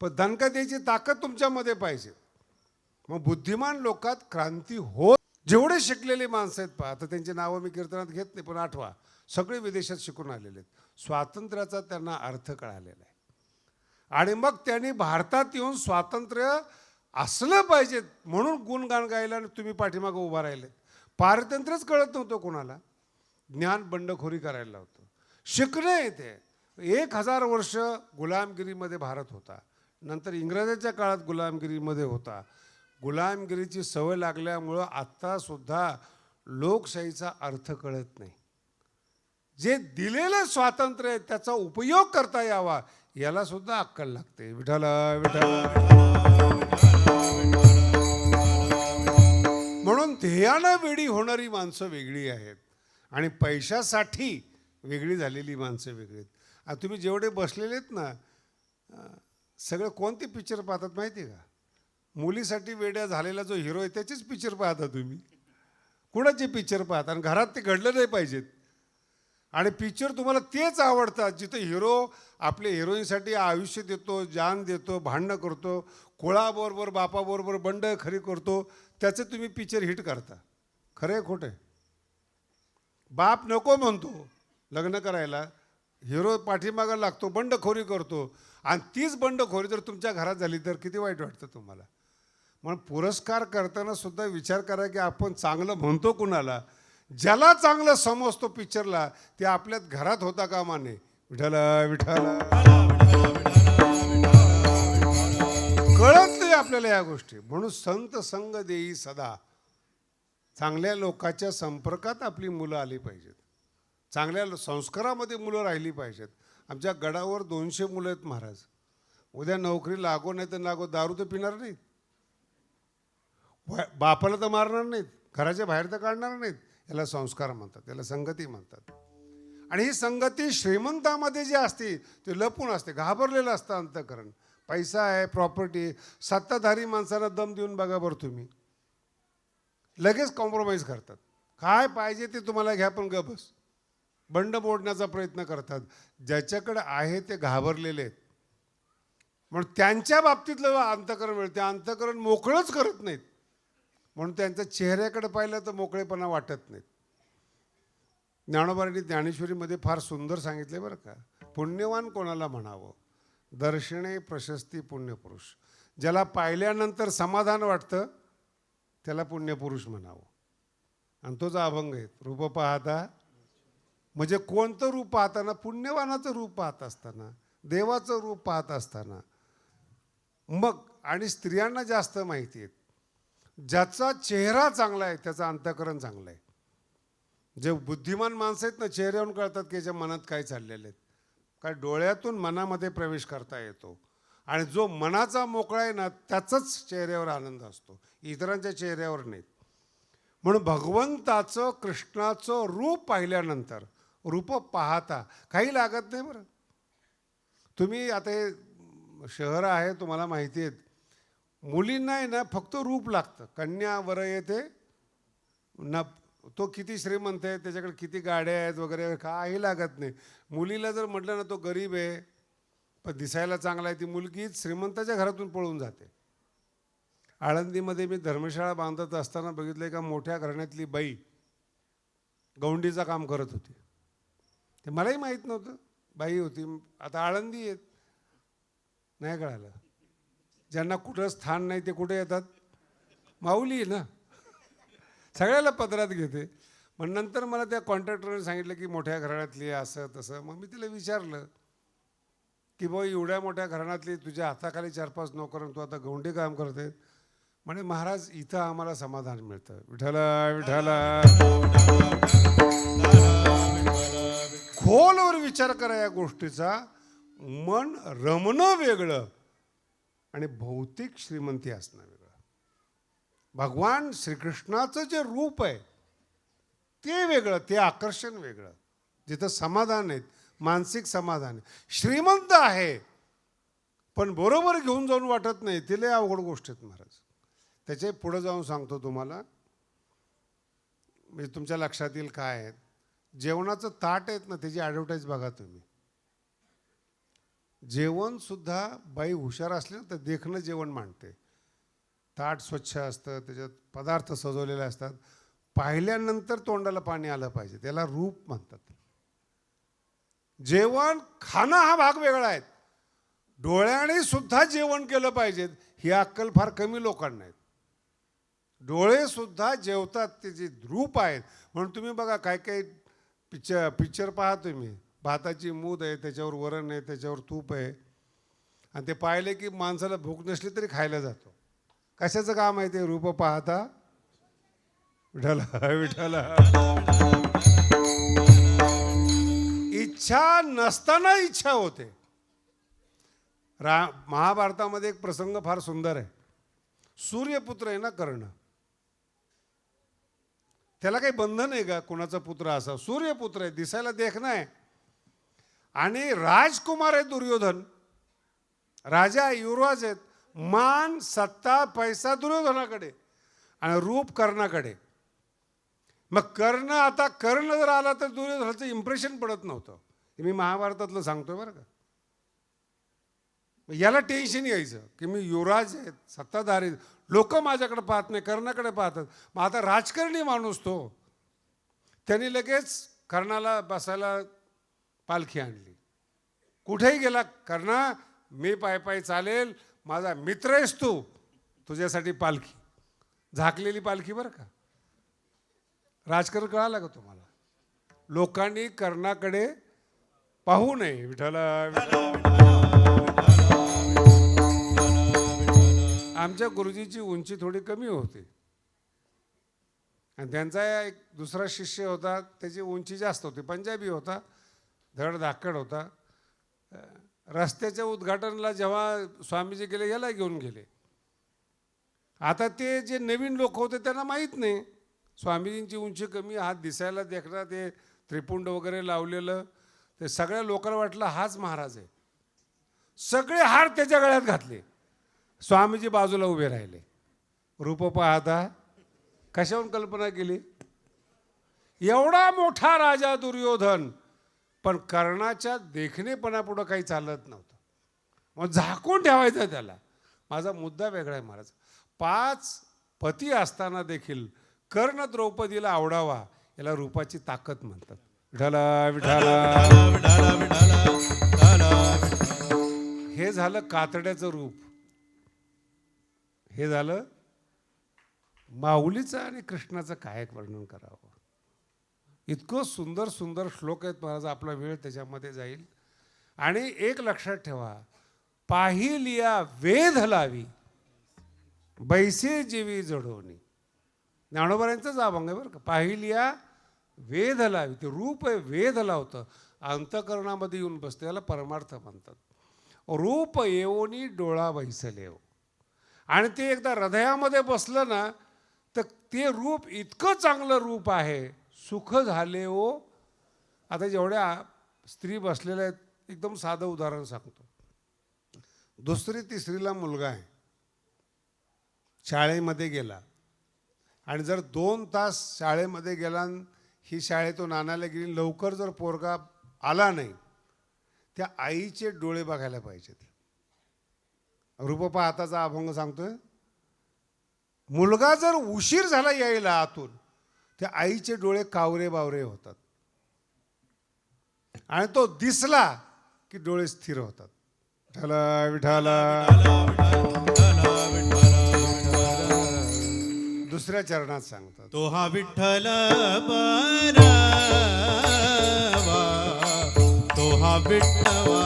पण दणका द्यायची ताकद तुमच्यामध्ये पाहिजे. मग बुद्धिमान लोकात क्रांती होत. जेवढे शिकलेले माणसं आहेत पहा, आता त्यांची नावं मी कीर्तनात घेत नाही, पण आठवा, सगळे विदेशात शिकून आलेले आहेत. स्वातंत्र्याचा त्यांना अर्थ कळालेला आहे आणि मग त्यांनी भारतात येऊन स्वातंत्र्य असलं पाहिजे म्हणून गुणगान गायला आणि तुम्ही पाठीमागं उभा राहिले. पारतंत्र्यच कळत नव्हतं कोणाला, ज्ञान बंडखोरी करायला लावतं. शिकणे येते. 1000 वर्ष गुलामगिरीमध्ये भारत होता, नंतर इंग्रजांच्या काळात गुलामगिरीमध्ये होता. गुलामगिरीची सवय लागल्यामुळं आत्तासुद्धा लोकशाहीचा अर्थ कळत नाही. जे दिलेलं स्वातंत्र्य आहे त्याचा उपयोग करता यावा याला सुद्धा अक्कल लागते. विठ्ठल विठ्ठल. म्हणून ध्येयानं वेडी होणारी माणसं वेगळी आहेत आणि पैशासाठी वेगळी झालेली माणसं वेगळी आहेत. आता तुम्ही जेवढे बसलेले आहेत ना, सगळे कोणते पिक्चर पाहतात माहिती आहे का? मुलीसाठी वेड्या झालेला जो हिरो आहे त्याचेच पिक्चर पाहता तुम्ही. कुणाचे पिक्चर पाहता? आणि घरात ते घडलं नाही पाहिजेत. आणि पिक्चर तुम्हाला तेच आवडतात जिथं हिरो आपल्या हिरोईनसाठी आयुष्य देतो, जान देतो, भांडणं करतो, कोळाबरोबर बापाबरोबर बंड खरी करतो, त्याचे तुम्ही पिक्चर हिट करता. खरं आहे खोटं आहे? बाप नको म्हणतो लग्न करायला, हिरो पाठीमागा लागतो, बंडखोरी करतो, आणि तीच बंडखोरी जर तुमच्या घरात झाली तर किती वाईट वाटतं तुम्हाला. म्हणून पुरस्कार करताना सुद्धा विचार करा की आपण चांगलं म्हणतो कुणाला. ज्याला चांगलं समजतो पिक्चरला ते आपल्यात घरात होता कामा नये. विठ्ठल विठ्ठल कळत नाही आपल्याला या गोष्टी. म्हणून संत संग देई सदा. चांगल्या लोकांच्या संपर्कात आपली मुलं आली पाहिजेत. चांगल्या संस्कारामध्ये मुलं राहिली पाहिजेत. आमच्या गडावर 200 मुलं आहेत महाराज. उद्या नोकरी लागो नाही तर लागो, दारू तर पिणार नाहीत, बापाला तर मारणार नाहीत, घराच्या बाहेर तर काढणार नाहीत. याला संस्कार म्हणतात, याला संगती म्हणतात. आणि ही संगती श्रीमंतामध्ये जी असते ते लपून असते, घाबरलेलं असतं अंतःकरण. पैसा आहे, प्रॉपर्टी, सत्ताधारी माणसाला दम देऊन बघा बरं तुम्ही, लगेच कॉम्प्रोमाइज करतात. काय पाहिजे ते तुम्हाला घ्या पण ग बस. बंड मोडण्याचा प्रयत्न करतात. ज्याच्याकडे आहे ते घाबरलेले आहेत. म्हणून त्यांच्या बाबतीतलं अंतःकरण मिळते. अंतःकरण मोकळंच करत नाहीत. म्हणून त्यांच्या चेहऱ्याकडे पाहिलं तर मोकळेपणा वाटत नाहीत. ज्ञानोबांनी ज्ञानेश्वरीमध्ये फार सुंदर सांगितले बरं का. पुण्यवान कोणाला म्हणावं, दर्शने प्रशस्ती पुण्यपुरुष. ज्याला पाहिल्यानंतर समाधान वाटतं त्याला पुण्यपुरुष म्हणावं. आणि तोच अभंग आहे. रूप पाहता म्हणजे कोणतं रूप पाहताना, पुण्यवानाचं रूप पाहत असताना, देवाचं रूप पाहत असताना. मग आणि स्त्रियांना जास्त माहिती आहे. ज्याचा चेहरा चांगला आहे त्याचं अंतःकरण चांगलं आहे. जे बुद्धिमान माणसं आहेत ना, चेहऱ्यावरून कळतात की याच्या मनात काय चाललेले आहेत. काय डोळ्यातून मनामध्ये प्रवेश करता येतो. आणि जो मनाचा मोकळा आहे ना त्याचाच चेहऱ्यावर आनंद असतो, इतरांच्या चेहऱ्यावर नाहीत. म्हणून भगवंताचं कृष्णाचं रूप पाहिल्यानंतर, रूप पाहता काही लागत नाही बरं. तुम्ही आता हे शहर आहे तुम्हाला माहिती आहेत, मुलींना आहे ना फक्त रूप लागतं. कन्या वर येते ना, तो किती श्रीमंत आहे, त्याच्याकडे किती गाड्या आहेत वगैरे काही लागत नाही. मुलीला जर म्हटलं ना तो गरीब आहे पण दिसायला चांगला आहे, ती मुलगी श्रीमंताच्या घरातून पळून जाते. आळंदीमध्ये मी धर्मशाळा बांधत असताना बघितलं का मोठ्या घराण्यातली बाई गौंडीचं काम करत होती. ते मलाही माहीत नव्हतं बाई होती. आता आळंदी आहेत नाही कळालं. ज्यांना कुठं स्थान नाही ते कुठे येतात, माऊली आहे ना, सगळ्याला पदरात घेते. मग नंतर मला त्या कॉन्ट्रॅक्टरने सांगितलं की मोठ्या घराण्यातली असं तसं. मग मी तिला विचारलं की भाऊ एवढ्या मोठ्या घराण्यातली तुझ्या हाताखाली 4-5 नोकर, तू आता गौंडी काम करते. म्हणे महाराज इथं आम्हाला समाधान मिळतं. विठ्ठला विठ्ठला. खोलवर विचार करा या गोष्टीचा. मन रमणं वेगळं आणि भौतिक श्रीमंती असणं वेगळं. भगवान श्रीकृष्णाचं जे रूप आहे ते वेगळं, ते आकर्षण वेगळं. जिथं समाधान आहेत, मानसिक समाधान आहे. श्रीमंत आहे पण बरोबर घेऊन जाऊन वाटत नाही, ते लय अवघड गोष्ट आहेत महाराज. त्याचे पुढे जाऊन सांगतो तुम्हाला, म्हणजे तुमच्या लक्षात येईल काय आहेत. जेवणाचं ताट आहेत ना त्याची ॲडव्हर्टाईज बघा तुम्ही. जेवण सुद्धा बाई हुशार असले ना तर देखणं जेवण मांडते. ताट स्वच्छ असतं, त्याच्यात पदार्थ सजवलेले असतात. पाहिल्यानंतर तोंडाला पाणी आलं पाहिजे, त्याला रूप म्हणतात. जेवण खाणं हा भाग वेगळा आहे. डोळ्याने सुद्धा जेवण केलं पाहिजे ही अक्कल फार कमी लोकांना आहेत. डोळे सुद्धा जेवतात, ते जे रूप आहेत. म्हणून तुम्ही बघा काय काय पिक्चर पहा तुम्ही, भाताची मूद आहे, त्याच्यावर वरण आहे, त्याच्यावर तूप आहे, आणि ते पाहिले की माणसाला भूक नसली तरी खायला जातो. कशाचं काम आहे ते? रूप पाहता विठ्ठला विठ्ठला. इच्छा नसताना इच्छा होते. महाभारतामध्ये एक प्रसंग फार सुंदर आहे. सूर्यपुत्र आहे ना कर्ण, त्याला काही बंधन आहे का कोणाचा पुत्र असा? सूर्यपुत्र आहे, दिसायला देखणं आहे, आणि राजकुमार आहे दुर्योधन, राजा युवराज आहेत. मान सत्ता पैसा दुर्योधनाकडे आणि रूप कर्णाकडे. मग कर्ण, आता कर्ण जर आला तर दुर्योधनाचं इम्प्रेशन पडत नव्हतं. मी महाभारतातलं सांगतोय बरं का. याला टेन्शन यायचं की मी युवराज आहेत, सत्ताधारी, लोक माझ्याकडे पाहत नाही, कर्णाकडे पाहतात. मग आता राजकारणी माणूस तो, त्यांनी लगेच कर्णाला बसायला पालखी आणली. कुठेही गेला, कर्णा मी पाय पाय चालेल, माझा मित्र आहेस तू, तुझ्यासाठी पालखी, झाकलेली पालखी बरं का. राजकारण कळालं का तुम्हाला? लोकांनी कर्णाकडे पाहू नये. विठ्ठला आमच्या गुरुजीची उंची थोडी कमी होती आणि त्यांचा एक दुसरा शिष्य होता, त्याची उंची जास्त होती, पंजाबी होता, धड धाकड होता. रस्त्याच्या उद्घाटनाला जेव्हा स्वामीजी गेले, याला घेऊन गेले. आता ते जे नवीन लोक होते त्यांना माहीत नाही स्वामीजींची उंची कमी, हात दिसायला देखणं, ते त्रिपुंड वगैरे लावलेलं, ते सगळ्या लोकांना वाटलं हाच महाराज आहे. सगळे हार त्याच्या गळ्यात घातले. स्वामीजी बाजूला उभे राहिले. रूप पाहता कशावरून कल्पना केली? एवढा मोठा राजा दुर्योधन, पण कर्णाच्या देखणेपणापुढं काही चालत नव्हतं. मग झाकून ठेवायचं त्याला. माझा मुद्दा वेगळा आहे महाराज. 5 पती असताना देखील कर्ण द्रौपदीला आवडावा, याला रूपाची ताकद म्हणतात. विठाला विठाला. हे झालं कातड्याचं रूप. हे झालं माऊलीचं आणि कृष्णाचं काय वर्णन करावं. इतकं सुंदर सुंदर श्लोक आहेत महाराज, आपला वेळ त्याच्यामध्ये जाईल. आणि एक लक्षात ठेवा, पाहिलिया वेध लावी बैसे जीवी जडोनी. ज्ञानोबांचाच अभंग आहे बरं का. पाहिलिया वेध लावी, ते रूप आहे, वेध लावतं, अंतकरणामध्ये येऊन बसतं, याला परमार्थ म्हणतात. रूप येवोनी डोळा बैसलेव. आणि ते एकदा हृदयामध्ये बसलं ना, तर ते रूप इतकं चांगलं रूप आहे, सुख झाले हो. आता जेवढ्या स्त्री बसलेल्या आहेत, एकदम साधं उदाहरण सांगतो. 2री 3रीला मुलगा आहे, शाळेमध्ये गेला, आणि जर 2 तास शाळेमध्ये गेला, ही शाळेतून आणायला गेली, लवकर जर पोरगा आला नाही, त्या आईचे डोळे बघायला पाहिजेत. रूप पाहताचा अभंग सांगतोय. मुलगा जर उशीर झाला यायला आतून, त्या आईचे डोळे कावरे बावरे होतात, आणि तो दिसला की डोळे स्थिर होतात. विठाला विठाला. दुसऱ्या चरणात सांगतात, तो हा विठ्ठल बरवा, तो हा विठ्ठवा.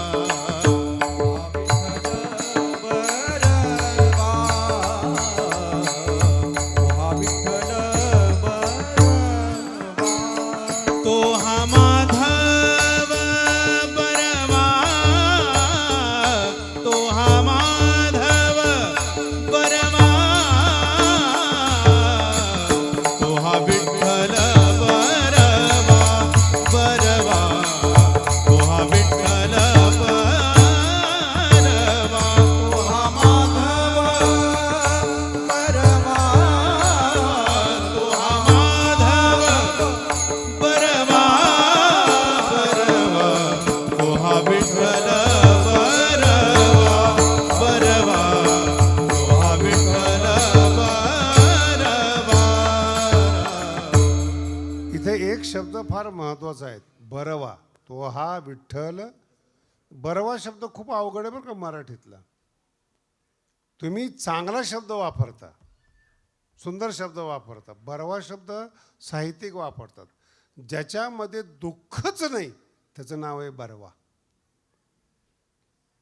शब्द फार महत्त्वाचा आहे. बरवा, तो हा विठ्ठल. बरवा शब्द खूप अवघड आहे बरं का मराठीतला. तुम्ही चांगला शब्द वापरता, सुंदर शब्द वापरता. बरवा शब्द साहित्यिक वापरतात. ज्याच्यामध्ये दुःखच नाही त्याचं नाव आहे बरवा.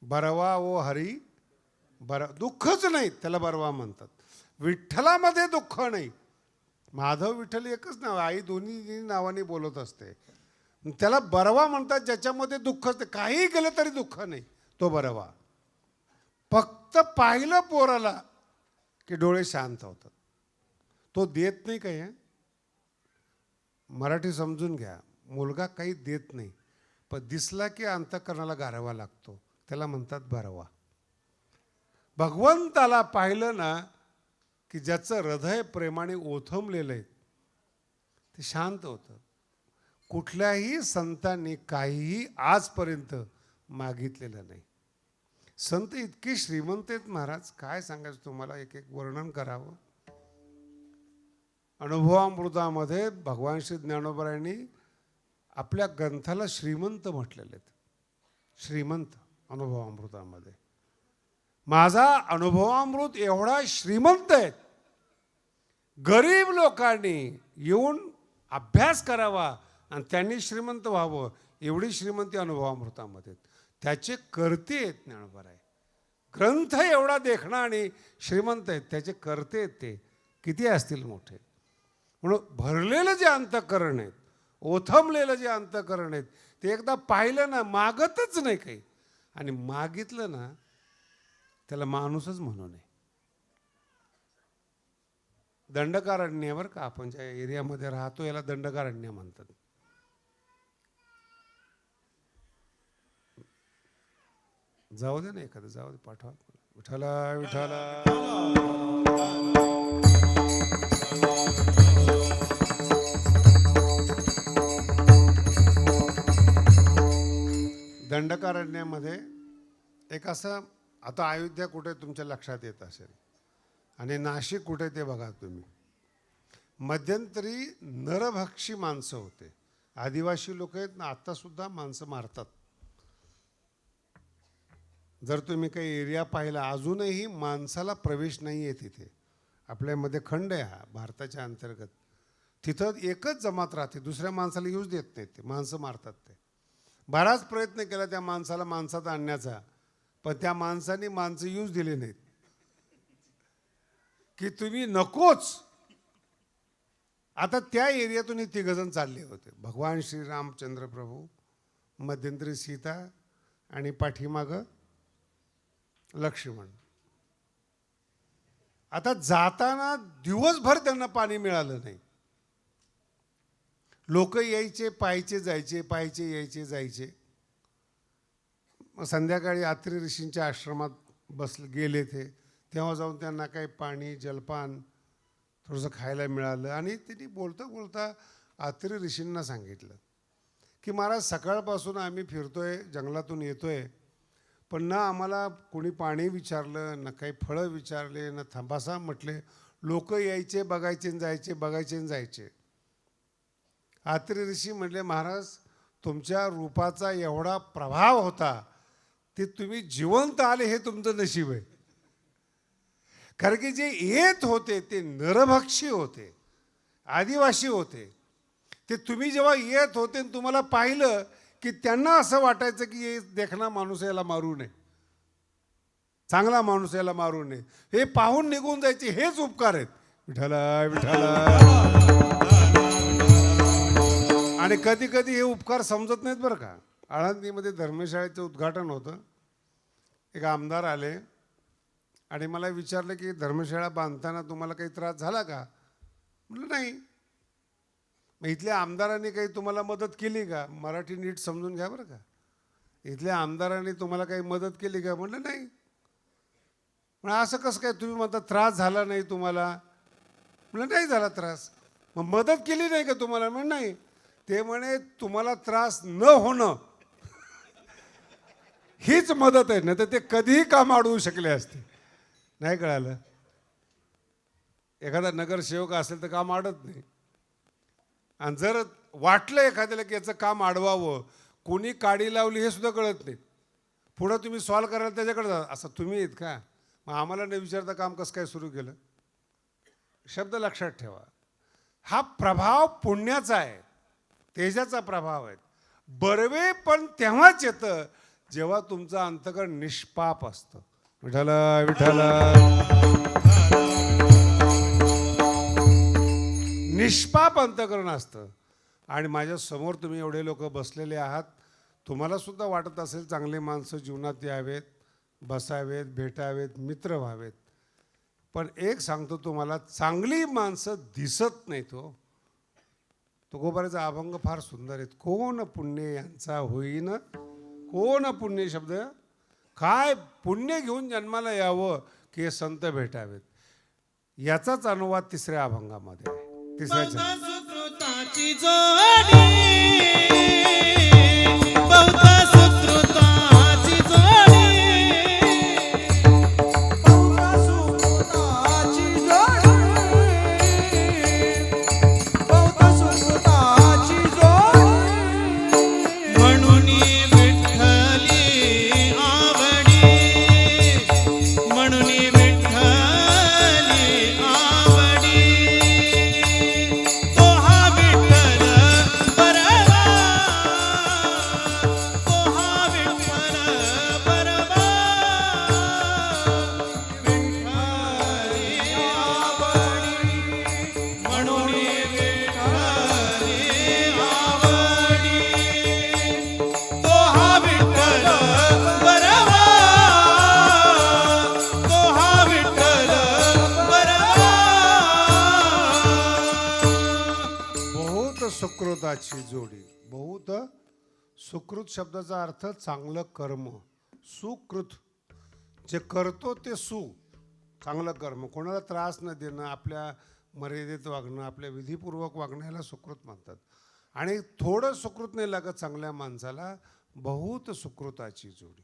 बरवा ओ हरी दुःखच नाही त्याला बरवा म्हणतात. विठ्ठलामध्ये दुःख नाही. माधव विठ्ठल एकच नाव, आई दोन्ही नावाने बोलत असते, त्याला बरवा म्हणतात. ज्याच्यामध्ये दुःख असते, काही केलं तरी दुःख नाही, तो बरवा. फक्त पाहिलं पोराला की डोळे शांत होतात. तो देत नाही काही. मराठी समजून घ्या. मुलगा काही देत नाही, पण दिसला की अंतःकरणाला गारवा लागतो, त्याला म्हणतात बरवा. भगवंताला पाहिलं ना की ज्याचं हृदय प्रेमाने ओथंबलेलं आहे ते शांत होतं. कुठल्याही संतांनी काहीही आजपर्यंत मागितलेलं नाही. संत इतके श्रीमंत आहेत महाराज, काय सांगायचं तुम्हाला, एक एक वर्णन करावं. अनुभवामृतामध्ये भगवान श्री ज्ञानोबांनी आपल्या ग्रंथाला श्रीमंत म्हटलेले आहेत. श्रीमंत अनुभवामृतामध्ये माझा अनुभवामृत एवढा श्रीमंत आहे, गरीब लोकांनी येऊन अभ्यास करावा आणि त्यांनी श्रीमंत व्हावं, एवढी श्रीमंती अनुभवामृतामध्ये. त्याचे कर्ते आहेत ज्ञानोबाराय. ग्रंथ एवढा देखणा आणि श्रीमंत आहेत, त्याचे कर्ते आहेत ते किती असतील मोठे. म्हणून भरलेलं जे अंतःकरण आहेत, ओथंबलेलं जे अंतःकरण आहेत, ते एकदा पाहिलं ना मागतच नाही काही, आणि मागितलं ना त्याला माणूसच म्हणू नये. दंडकारण्य बरं का, आपण ज्या एरियामध्ये राहतो याला दंडकारण्य म्हणतात. जाऊ दे ना एखादं, जाऊ दे, पाठवा. विठाला विठाला. दंडकारण्यामध्ये एक असं, आता अयोध्या कुठे तुमच्या लक्षात येत असेल आणि नाशिक कुठे ते बघा तुम्ही. मध्यंतरी नरभक्षी माणसं होते, आदिवासी लोक आहेत ना, आत्तासुद्धा माणसं मारतात. जर तुम्ही काही एरिया पाहिला, अजूनही माणसाला प्रवेश नाही आहे तिथे. आपल्यामध्ये खंड आहे हा भारताच्या अंतर्गत, तिथं एकच जमात राहते, दुसऱ्या माणसाला येऊच देत नाहीत ते, माणसं मारतात ते. बराच प्रयत्न केला त्या माणसाला माणसात आणण्याचा, पण त्या माणसाने माणसं येऊच दिले नाहीत, की तुम्ही नकोच. आता त्या एरियातून हे तिघजण चालले होते, भगवान श्री रामचंद्र प्रभू, मध्यंतरी सीता आणि पाठीमागं लक्ष्मण. आता जाताना दिवसभर त्यांना पाणी मिळालं नाही. लोक यायचे, पायचे जायचे, पायचे यायचे जायचे. मग संध्याकाळी अत्री ऋषींच्या आश्रमात गेले ते, तेव्हा जाऊन त्यांना काही पाणी जलपान थोडंसं खायला मिळालं. आणि त्यांनी बोलता बोलता अत्री ऋषींना सांगितलं की महाराज, सकाळपासून आम्ही फिरतोय, जंगलातून येतोय, पण ना आम्हाला कोणी पाणी विचारलं, ना काही फळं विचारले, ना थांबासा म्हटले. लोक यायचे, बघायचे जायचे, बघायचे जायचे. अत्री ऋषी म्हटले, महाराज तुमच्या रूपाचा एवढा प्रभाव होता, ते तुम्ही जिवंत आले हे तुमचं नशीब आहे. कारण की जे येत होते ते नरभक्षी होते, आदिवासी होते. ते तुम्ही जेव्हा येत होते तुम्हाला पाहिलं की त्यांना असं वाटायचं की हे देखणा माणूस याला मारू नये, चांगला माणूस याला मारू नये, हे पाहून निघून जायचे. हेच उपकार आहेत. विठाला विठाला. आणि कधी कधी हे उपकार समजत नाहीत बरं का. आळंदीमध्ये धर्मशाळेचं उद्घाटन होतं. एक आमदार आले आणि मला विचारलं की धर्मशाळा बांधताना तुम्हाला काही त्रास झाला का? म्हटलं नाही. मग इथल्या आमदारांनी काही तुम्हाला मदत केली का? मराठी नीट समजून घ्या बरं का. इथल्या आमदारांनी तुम्हाला काही मदत केली का? म्हटलं नाही. पण असं कसं काय तुम्ही म्हणता त्रास झाला नाही तुम्हाला? म्हटलं नाही झाला त्रास. मग मदत केली नाही का तुम्हाला? म्हण नाही. ते म्हणे तुम्हाला त्रास न होणं हीच मदत आहे ना, तर ते कधीही काम अडवू शकले असते. नाही कळालं? एखादा नगरसेवक असेल तर काम अडत नाही. आणि जर वाटलं एखाद्याला की याचं काम अडवावं, कोणी काडी लावली हे सुद्धा कळत नाही, पुढं तुम्ही सॉल्व करायला त्याच्याकडे जा. असं तुम्ही आहेत का? मग आम्हाला न विचारता काम कसं काय सुरू केलं? शब्द लक्षात ठेवा. हा प्रभाव पुण्याचा आहे, तेजाचा प्रभाव आहे. बरवे पण तेव्हाच येतं जेव्हा तुमचं अंतःकरण निष्पाप असतं. विठाला विठाला. निष्पाप अंतःकरण असतं. आणि माझ्या समोर तुम्ही एवढे लोक बसलेले आहात, तुम्हाला सुद्धा वाटत असेल चांगले माणसं जीवनात यावेत, बसावेत, भेटावेत, मित्र व्हावेत. पण एक सांगतो तुम्हाला, चांगली माणसं दिसत नाहीत हो. तुकोबाराचा अभंग फार सुंदर आहेत. कोण पुण्य यांचा होईन, कोण पुण्य शब्द, काय पुण्य घेऊन जन्माला यावं की हे संत भेटावेत. याचाच अनुवाद तिसऱ्या अभंगामध्ये आहे. तिसऱ्या सुकृताची जोडी, बहुता सुकृताची जोडी, बहुता सुकृताची जोडी, बहुता सुकृताची जोडी. म्हणून विठ्ठली आवडी, सुकृताची जोडी. बहुत सुकृत शब्दाचा अर्थ चांगलं कर्म. सुकृत जे करतो ते चांगलं कर्म. कोणाला त्रास न देणं, आपल्या मर्यादेत वागणं, आपल्या विधीपूर्वक वागण्याला सुकृत म्हणतात. आणि थोडं सुकृत नाही लागत चांगल्या माणसाला. बहुत सुकृताची जोडी.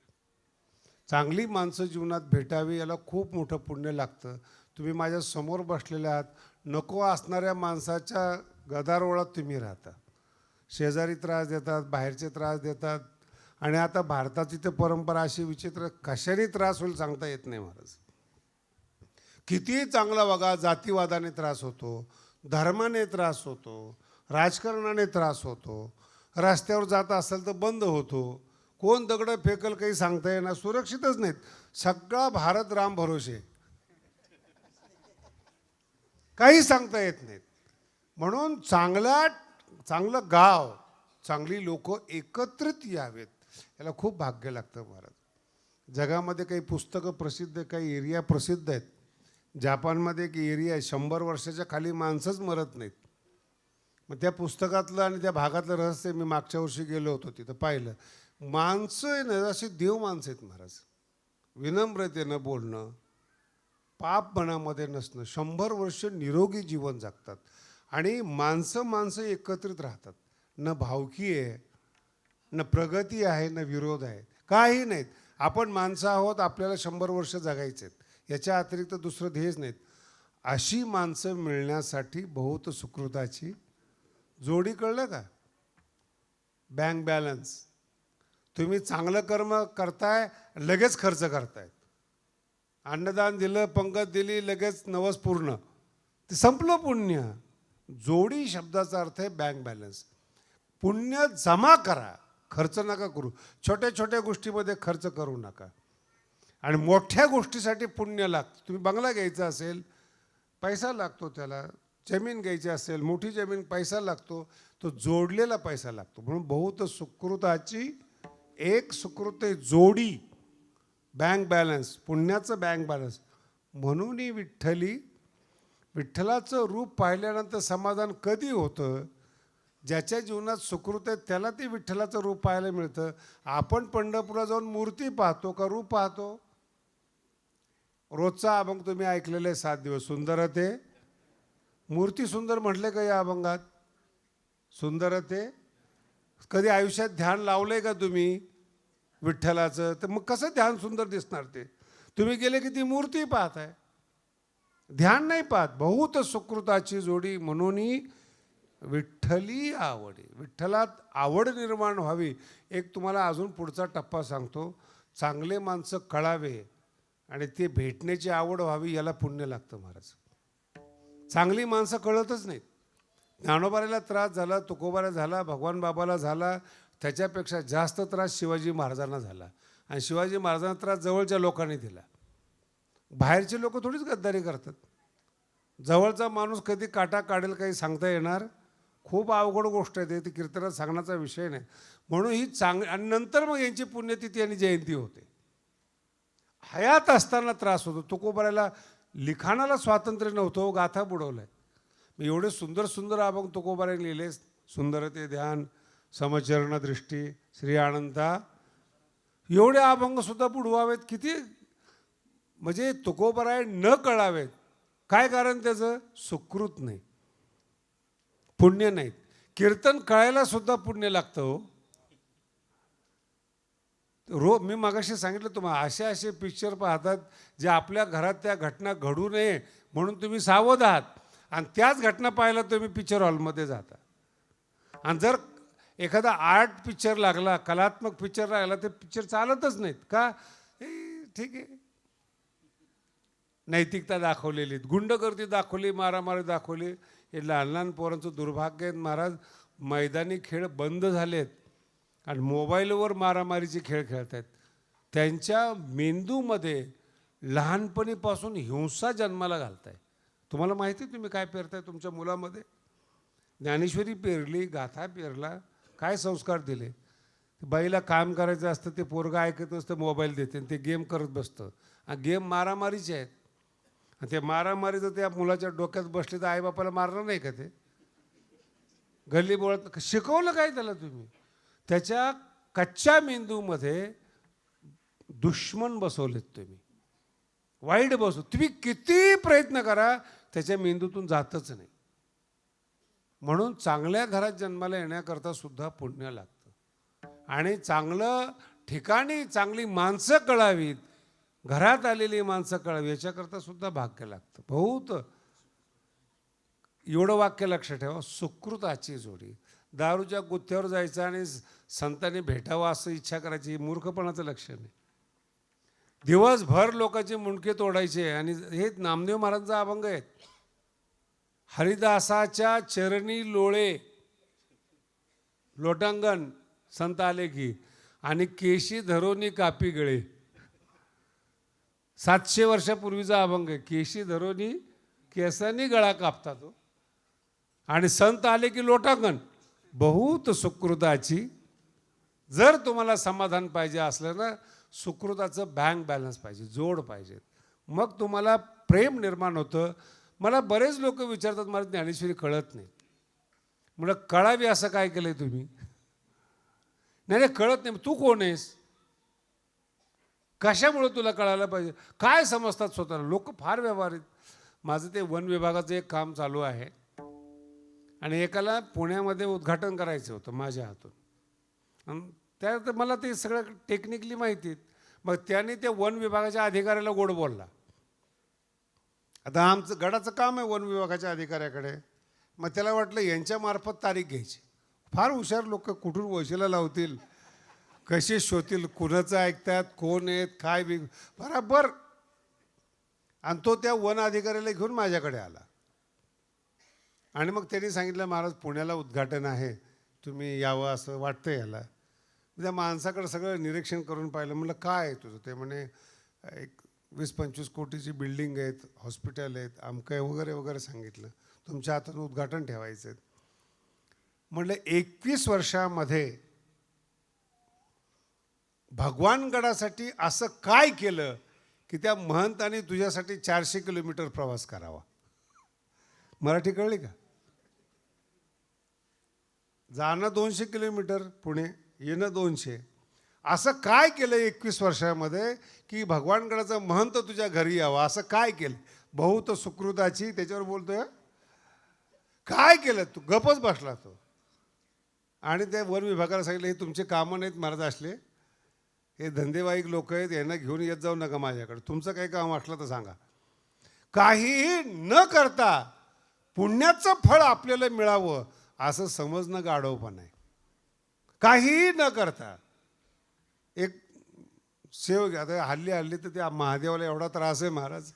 चांगली माणसं जीवनात भेटावी याला खूप मोठं पुण्य लागतं. तुम्ही माझ्या समोर बसलेले आहात. नको असणाऱ्या माणसाच्या गदारोळात तुम्ही राहता. शेजारी त्रास देतात, बाहेरचे त्रास देतात. आणि आता भारताची तर परंपरा अशी विचित्र, कशाने त्रास होईल सांगता येत नाही महाराज. कितीही चांगला वागा, जातीवादाने त्रास होतो, धर्माने त्रास होतो, राजकारणाने त्रास होतो, रस्त्यावर जात असेल तर बंद होतो, कोण दगडं फेकल काही सांगता येणार, सुरक्षितच नाहीत. सगळा भारत राम भरोसे, काही सांगता येत नाहीत. म्हणून चांगलं गाव, चांगली लोक एकत्रित यावेत, याला खूप भाग्य लागतं महाराज. जगामध्ये काही पुस्तकं प्रसिद्ध, काही एरिया प्रसिद्ध आहेत. जपानमध्ये एक एरिया आहे, 100 वर्षाच्या खाली माणसंच मरत नाहीत. मग त्या पुस्तकातलं आणि त्या भागातलं रहस्य मी मागच्या वर्षी गेलो होतो, तिथं पाहिलं. माणसं आहे ना, अशी देव माणसं आहेत महाराज. विनम्रतेनं बोलणं, पाप मनामध्ये नसणं, 100 वर्ष निरोगी जीवन जगतात. आणि माणसं एकत्रित राहतात. न भावकी आहे, न प्रगती आहे, न विरोध आहे, काही नाहीत. आपण माणसं आहोत, आपल्याला 100 वर्ष जगायचे आहेत, याच्या अतिरिक्त दुसरं ध्येयच नाहीत. अशी माणसं मिळण्यासाठी बहुत सुकृताची जोडी. कळलं का? Bank balance. तुम्ही चांगलं कर्म करताय, लगेच खर्च करतायत. अन्नदान दिलं, पंगत दिली, लगेच नवस पूर्ण, ते संपलं पुण्य. जोडी शब्दाचा अर्थ आहे बँक बॅलन्स. पुण्य जमा करा, खर्च नका करू. छोट्या छोट्या गोष्टीमध्ये खर्च करू नका. आणि मोठ्या गोष्टीसाठी पुण्य लागतं. तुम्ही बंगला घ्यायचा असेल, पैसा लागतो त्याला. जमीन घ्यायची असेल, मोठी जमीन, पैसा लागतो. तो जोडलेला पैसा लागतो. म्हणून बहुत सुकृताची एक सुकृत जोडी, बँक बॅलन्स, पुण्याचं बँक बॅलन्स. म्हणून विठ्ठलाचं रूप पाहिल्यानंतर समाधान कधी होतं? ज्याच्या जीवनात सुकृत आहे त्याला ते विठ्ठलाचं रूप पाहायला मिळतं. आपण पंढरपूरला जाऊन मूर्ती पाहतो का रूप पाहतो? रोजचा अभंग तुम्ही ऐकलेले 7 दिवस. सुंदर ते मूर्ती सुंदर म्हटले का या अभंगात? सुंदर ते. कधी आयुष्यात ध्यान लावलंय का तुम्ही विठ्ठलाचं? तर मग कसं ध्यान सुंदर दिसणार ते? तुम्ही गेले की ती मूर्ती पाहताय, ध्यान नाही पाहत. बहुत सुकृताची जोडी. म्हणून विठ्ठली आवडी. विठ्ठलात आवड निर्माण व्हावी. एक तुम्हाला अजून पुढचा टप्पा सांगतो. चांगले माणसं कळावे आणि ते भेटण्याची आवड व्हावी, याला पुण्य लागतं महाराज. चांगली माणसं कळतच नाहीत. ज्ञानोबाला त्रास झाला, तुकोबाला झाला, भगवान बाबाला झाला, त्याच्यापेक्षा जास्त त्रास शिवाजी महाराजांना झाला. आणि शिवाजी महाराजांना त्रास जवळच्या लोकांनी दिला. बाहेरचे लोक थोडीच गद्दारी करतात. जवळचा माणूस कधी काटा काढेल काही सांगता येणार? खूप अवघड गोष्ट आहे ते कीर्तनात सांगण्याचा विषय नाही. म्हणून ही आणि नंतर मग यांची पुण्यतिथी आणि जयंती होते. हयात असताना त्रास होतो. तुकोबाराला लिखाणाला स्वातंत्र्य नव्हतं, गाथा बुडवलंय. मी एवढे सुंदर सुंदर अभंग तुकोबाराने लिहिले. सुंदर ते ध्यान, समचरण दृष्टी, श्री आनंदा, एवढे अभंग सुद्धा बुडवावेत. किती म्हणजे तुकोबाराय न कळावेत. काय कारण त्याचं? सुकृत नाही, पुण्य नाहीत. कीर्तन कळायला सुद्धा पुण्य लागतं हो. मी मागाशी सांगितलं तुम्हाला, असे पिक्चर पाहतात जे आपल्या घरात त्या घटना घडू नये म्हणून तुम्ही सावध आहात. आणि त्याच घटना पाहायला तुम्ही पिक्चर हॉलमध्ये जाता. आणि जर एखादा आर्ट पिक्चर लागला, कलात्मक पिक्चर लागला, ते पिक्चर चालतच नाहीत. का? ठीक आहे, नैतिकता दाखवलेली, गुंडगर्दी दाखवली, मारामारी दाखवली. हे लहान लहान पोरांचं दुर्भाग्य आहे महाराज. मैदानी खेळ बंद झालेत आणि मोबाईलवर मारामारीचे खेळ खेळत आहेत. त्यांच्या मेंदूमध्ये लहानपणीपासून हिंसा जन्माला घालताय. तुम्हाला माहिती आहे तुम्ही काय पेरताय तुमच्या मुलामध्ये? ज्ञानेश्वरी पेरली, गाथा पेरला, काय संस्कार दिले? बाईला काम करायचं असतं, ते पोरगा ऐकत नसतं, मोबाईल देते, ते गेम करत बसतं. आणि गेम मारामारीचे आहेत. आणि ते मारामारी जर त्या मुलाच्या डोक्यात बसले तर आईबापाला मारलं नाही का ते? गल्लीबोळात शिकवलं काय त्याला तुम्ही? त्याच्या कच्च्या मेंदूमध्ये दुश्मन बसवलेत तुम्ही, वाईट बसव. तुम्ही किती प्रयत्न करा त्याच्या मेंदूतून जातच नाही. म्हणून चांगल्या घरात जन्माला येण्याकरता सुद्धा पुण्य लागतं. आणि चांगलं ठिकाणी चांगली माणसं कळावीत, घरात आलेली माणसं कळावी, याच्याकरता सुद्धा भाग्य लागतं. बहुत एवढं वाक्य लक्षात ठेवा, सुकृताची जोडी. दारूच्या गुत्थ्यावर जायचं आणि संतांनी भेटावं असं इच्छा करायची, मूर्खपणाचं लक्षण आहे. दिवसभर लोकांचे मुंडके तोडायचे. आणि हे नामदेव महाराजांचा अभंग आहेत. हरिदासाच्या चरणी लोळे लोटांगण संत आले की, आणि केशी धरोनी कापी गळे. 700 वर्षापूर्वीचा अभंग आहे. केशी धरोनी केसांनी गळा कापता तो, आणि संत आले की लोटांगण. बहुत सुकृताची. जर तुम्हाला समाधान पाहिजे असलं ना, सुकृताचं बँक बॅलन्स पाहिजे, जोड पाहिजे, मग तुम्हाला प्रेम निर्माण होतं. मला बरेच लोक विचारतात, मला ज्ञानेश्वरी कळत नाही. म्हणलं कळावी असं काय केलंय तुम्ही? नाही कळत नाही. तू कोण आहेस? कशामुळे तुला कळायला पाहिजे? काय समजतात स्वतःला? लोक फार व्यवहारित. माझं ते वन विभागाचं एक काम चालू आहे, आणि एकाला पुण्यामध्ये उद्घाटन करायचं होतं माझ्या हातून. आणि त्यात मला ते सगळं टेक्निकली माहिती आहे. मग त्याने ते वन विभागाच्या अधिकाऱ्याला गोड बोलला. आता आमचं गडाचं काम आहे वन विभागाच्या अधिकाऱ्याकडे. मग त्याला वाटलं यांच्यामार्फत तारीख घ्यायची. फार हुशार लोक, कुठून वशिला लावतील, कसे शोधतील, कुणाचं ऐकतात, कोण आहेत, काय बरोबर. आणि तो त्या वन अधिकाऱ्याला घेऊन माझ्याकडे आला. आणि मग त्यांनी सांगितलं, महाराज पुण्याला उद्घाटन आहे, तुम्ही यावं असं वाटतं याला. त्या माणसाकडे सगळं निरीक्षण करून पाहिलं. म्हटलं काय आहे तुझं? ते म्हणे एक 20-25 कोटीची बिल्डिंग आहेत, हॉस्पिटल आहेत, आमकं वगैरे वगैरे सांगितलं. तुमच्या हातात उद्घाटन ठेवायचं आहे. म्हटलं 21 वर्षामध्ये भगवानगडासाठी असं काय केलं की त्या महंतांनी तुझ्यासाठी 400 किलोमीटर प्रवास करावा? मराठी कळली का? जाणं 200 किलोमीटर पुणे, येणं 200. असं काय केलं 21 वर्षामध्ये की भगवानगडाचा महंत तुझ्या घरी यावा? असं काय केलं? बहुत सुकृताची. त्याच्यावर बोलतोय काय केलं? तू गपच बसला तो. आणि त्या वन विभागाला सांगितलं, हे तुमचे कामं नाहीत महाराज असले, हे धंदेवाईक लोक आहेत, यांना घेऊन येत जाऊ नका माझ्याकडे. तुमचं काही काम असलं तर सांगा. काहीही न करता पुण्याचं फळ आपल्याला मिळावं असं समजणं गाढवपण आहे. काहीही न करता एक सेव घ्या. आता हल्ली तर त्या महादेवाला एवढा त्रास आहे महाराज,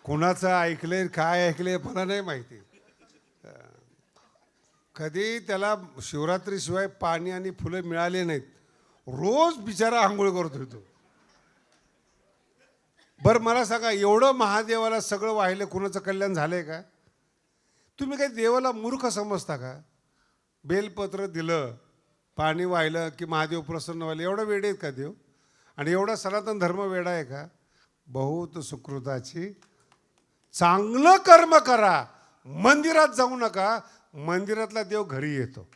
कुणाचं ऐकलंय काय ऐकलंय मला नाही माहिती. कधी त्याला शिवरात्रीशिवाय पाणी आणि फुलं मिळाले नाहीत. रोज बिचारा आंघोळ करतोय तो. बरं मला सांगा, एवढं महादेवाला सगळं वाहिलं, कुणाचं कल्याण झालंय का? तुम्ही काही देवाला मूर्ख समजता का? बेलपत्र दिलं, पाणी वाहिलं की महादेव प्रसन्न व्हायला. एवढं वेड आहेत का देव? आणि एवढा सनातन धर्म वेडा आहे का? बहुत सुकृताची. चांगलं कर्म करा, मंदिरात जाऊ नका. मंदिरातला देव घरी येतो.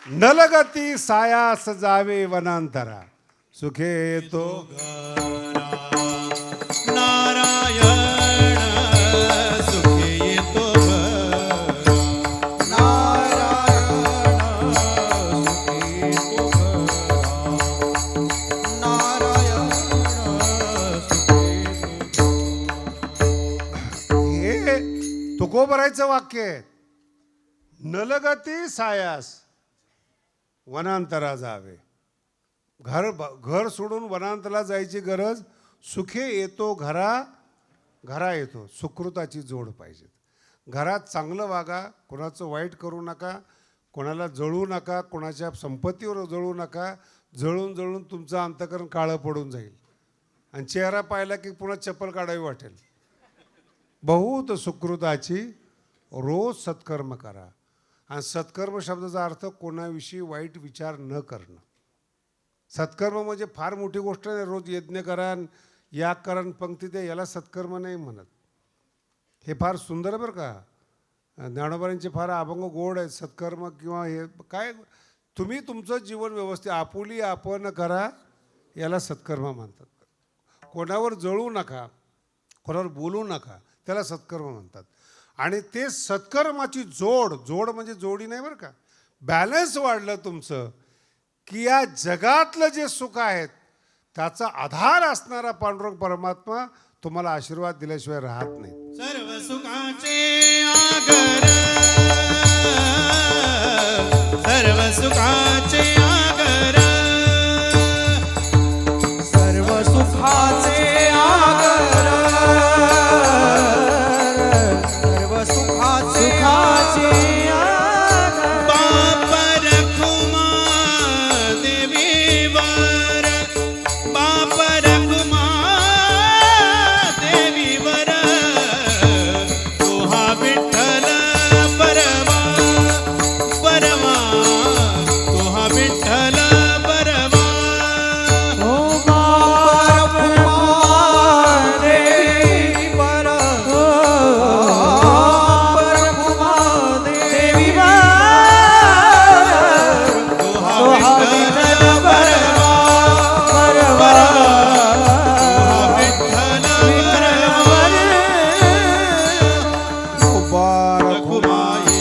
नलगती सायास जावे वनांतरा, सुखे येतो नारायण सुखे येतो नारायण सुखे येतो नारायण सुखे येतो. हे तुकोबरायचं वाक्य आहे. नलगती सायास वनांतरा जावे. घर सोडून वनांतराला जायची गरज. सुखे येतो घरा येतो. सुकृताची जोड पाहिजे. घरात चांगलं वागा, कोणाचं वाईट करू नका, कोणाला जळू नका, कोणाच्या संपत्तीवर जळू नका. जळून जळून तुमचं अंतःकरण काळं पडून जाईल आणि चेहरा पाहिला की पुन्हा चप्पल काढावी वाटेल. बहुत सुकृताची. रोज सत्कर्म करा. आणि सत्कर्म शब्दाचा अर्थ कोणाविषयी वाईट विचार न करणं. सत्कर्म म्हणजे फार मोठी गोष्ट नाही. रोज यज्ञ करा, या करण पंक्ती द्या, याला सत्कर्म नाही म्हणत. हे फार सुंदर बरं का. ज्ञानोबांचे फार अभंग गोड आहेत. सत्कर्म किंवा हे काय, तुम्ही तुमचं जीवन व्यवस्थित आपुली आपण करा, याला सत्कर्म म्हणतात. कोणावर जळू नका, कोणावर बोलू नका, त्याला सत्कर्म म्हणतात. आणि ते सत्कर्माची जोड म्हणजे जोडी नाही बरं का, बॅलन्स वाढलं तुमचं की या जगातलं जे सुख आहेत त्याचा आधार असणारा पांडुरंग परमात्मा तुम्हाला आशीर्वाद दिल्याशिवाय राहत नाही. सर्व सुखाचे आगर, सर्व सुखाचे आगर, सर्व सुखाचे आगर, सर्व सुखाचे आगर. बाप रखुमा देवीवर, बाप रखुमा देवीवर, तुहा विठ्ठल परवा परवा, तुहा विठ्ठल परवा. ओ बाप देवी वर, बाप देवी वर, तुहा विठ्ठल परवा परवा, तुहा विठ्ठल परवा. रखुमाई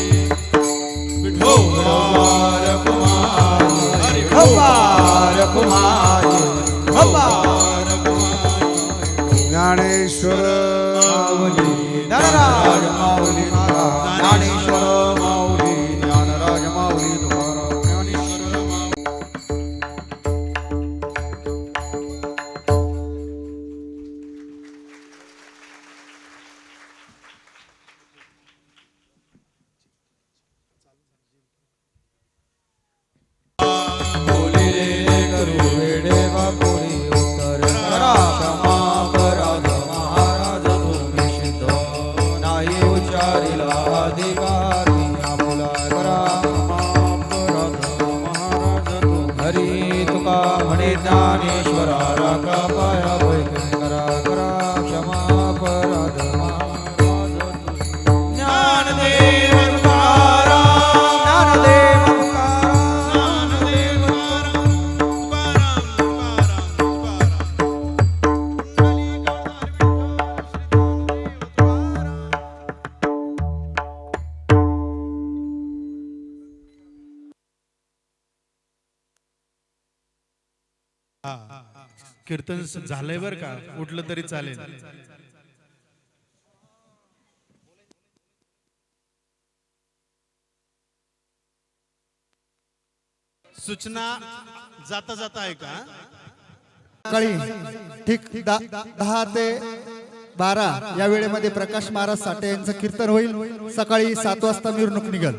विठोबा रखुमाई, रखुमाई, ज्ञानेश्वर माऊली ज्ञानराज माऊली महाराज, ज्ञानेश्वर माऊली ज्ञानराज माऊली तुकाराम ज्ञानेश्वर माऊली. बोलिले करू वेडे बापुरी उत्तर करा, क्षमा अपराध महाराज तुम्ही सिद्ध, नाही उच्चारिला अधिकारी आपुला करा, क्षमा अपराध महाराज तू. हरी तुका म्हणे ज्ञानेश्वरा, राखा पाया वैकुंठ करा करा, क्षमा अपराध महाराज तू. ज्ञानदेव तुकाराम, ज्ञानदेव तुकाराम, ज्ञानदेव तुकाराम, तुकाराम, कीर्तन झालंय बर का, उठलं तरी चालेल. सूचना जाता जाता आहे का? सकाळी ठीक 10 ते 12 या वेळेमध्ये प्रकाश महाराज साठे यांचं कीर्तन होईल. सकाळी 7 वाजता मिरवणूक निघेल.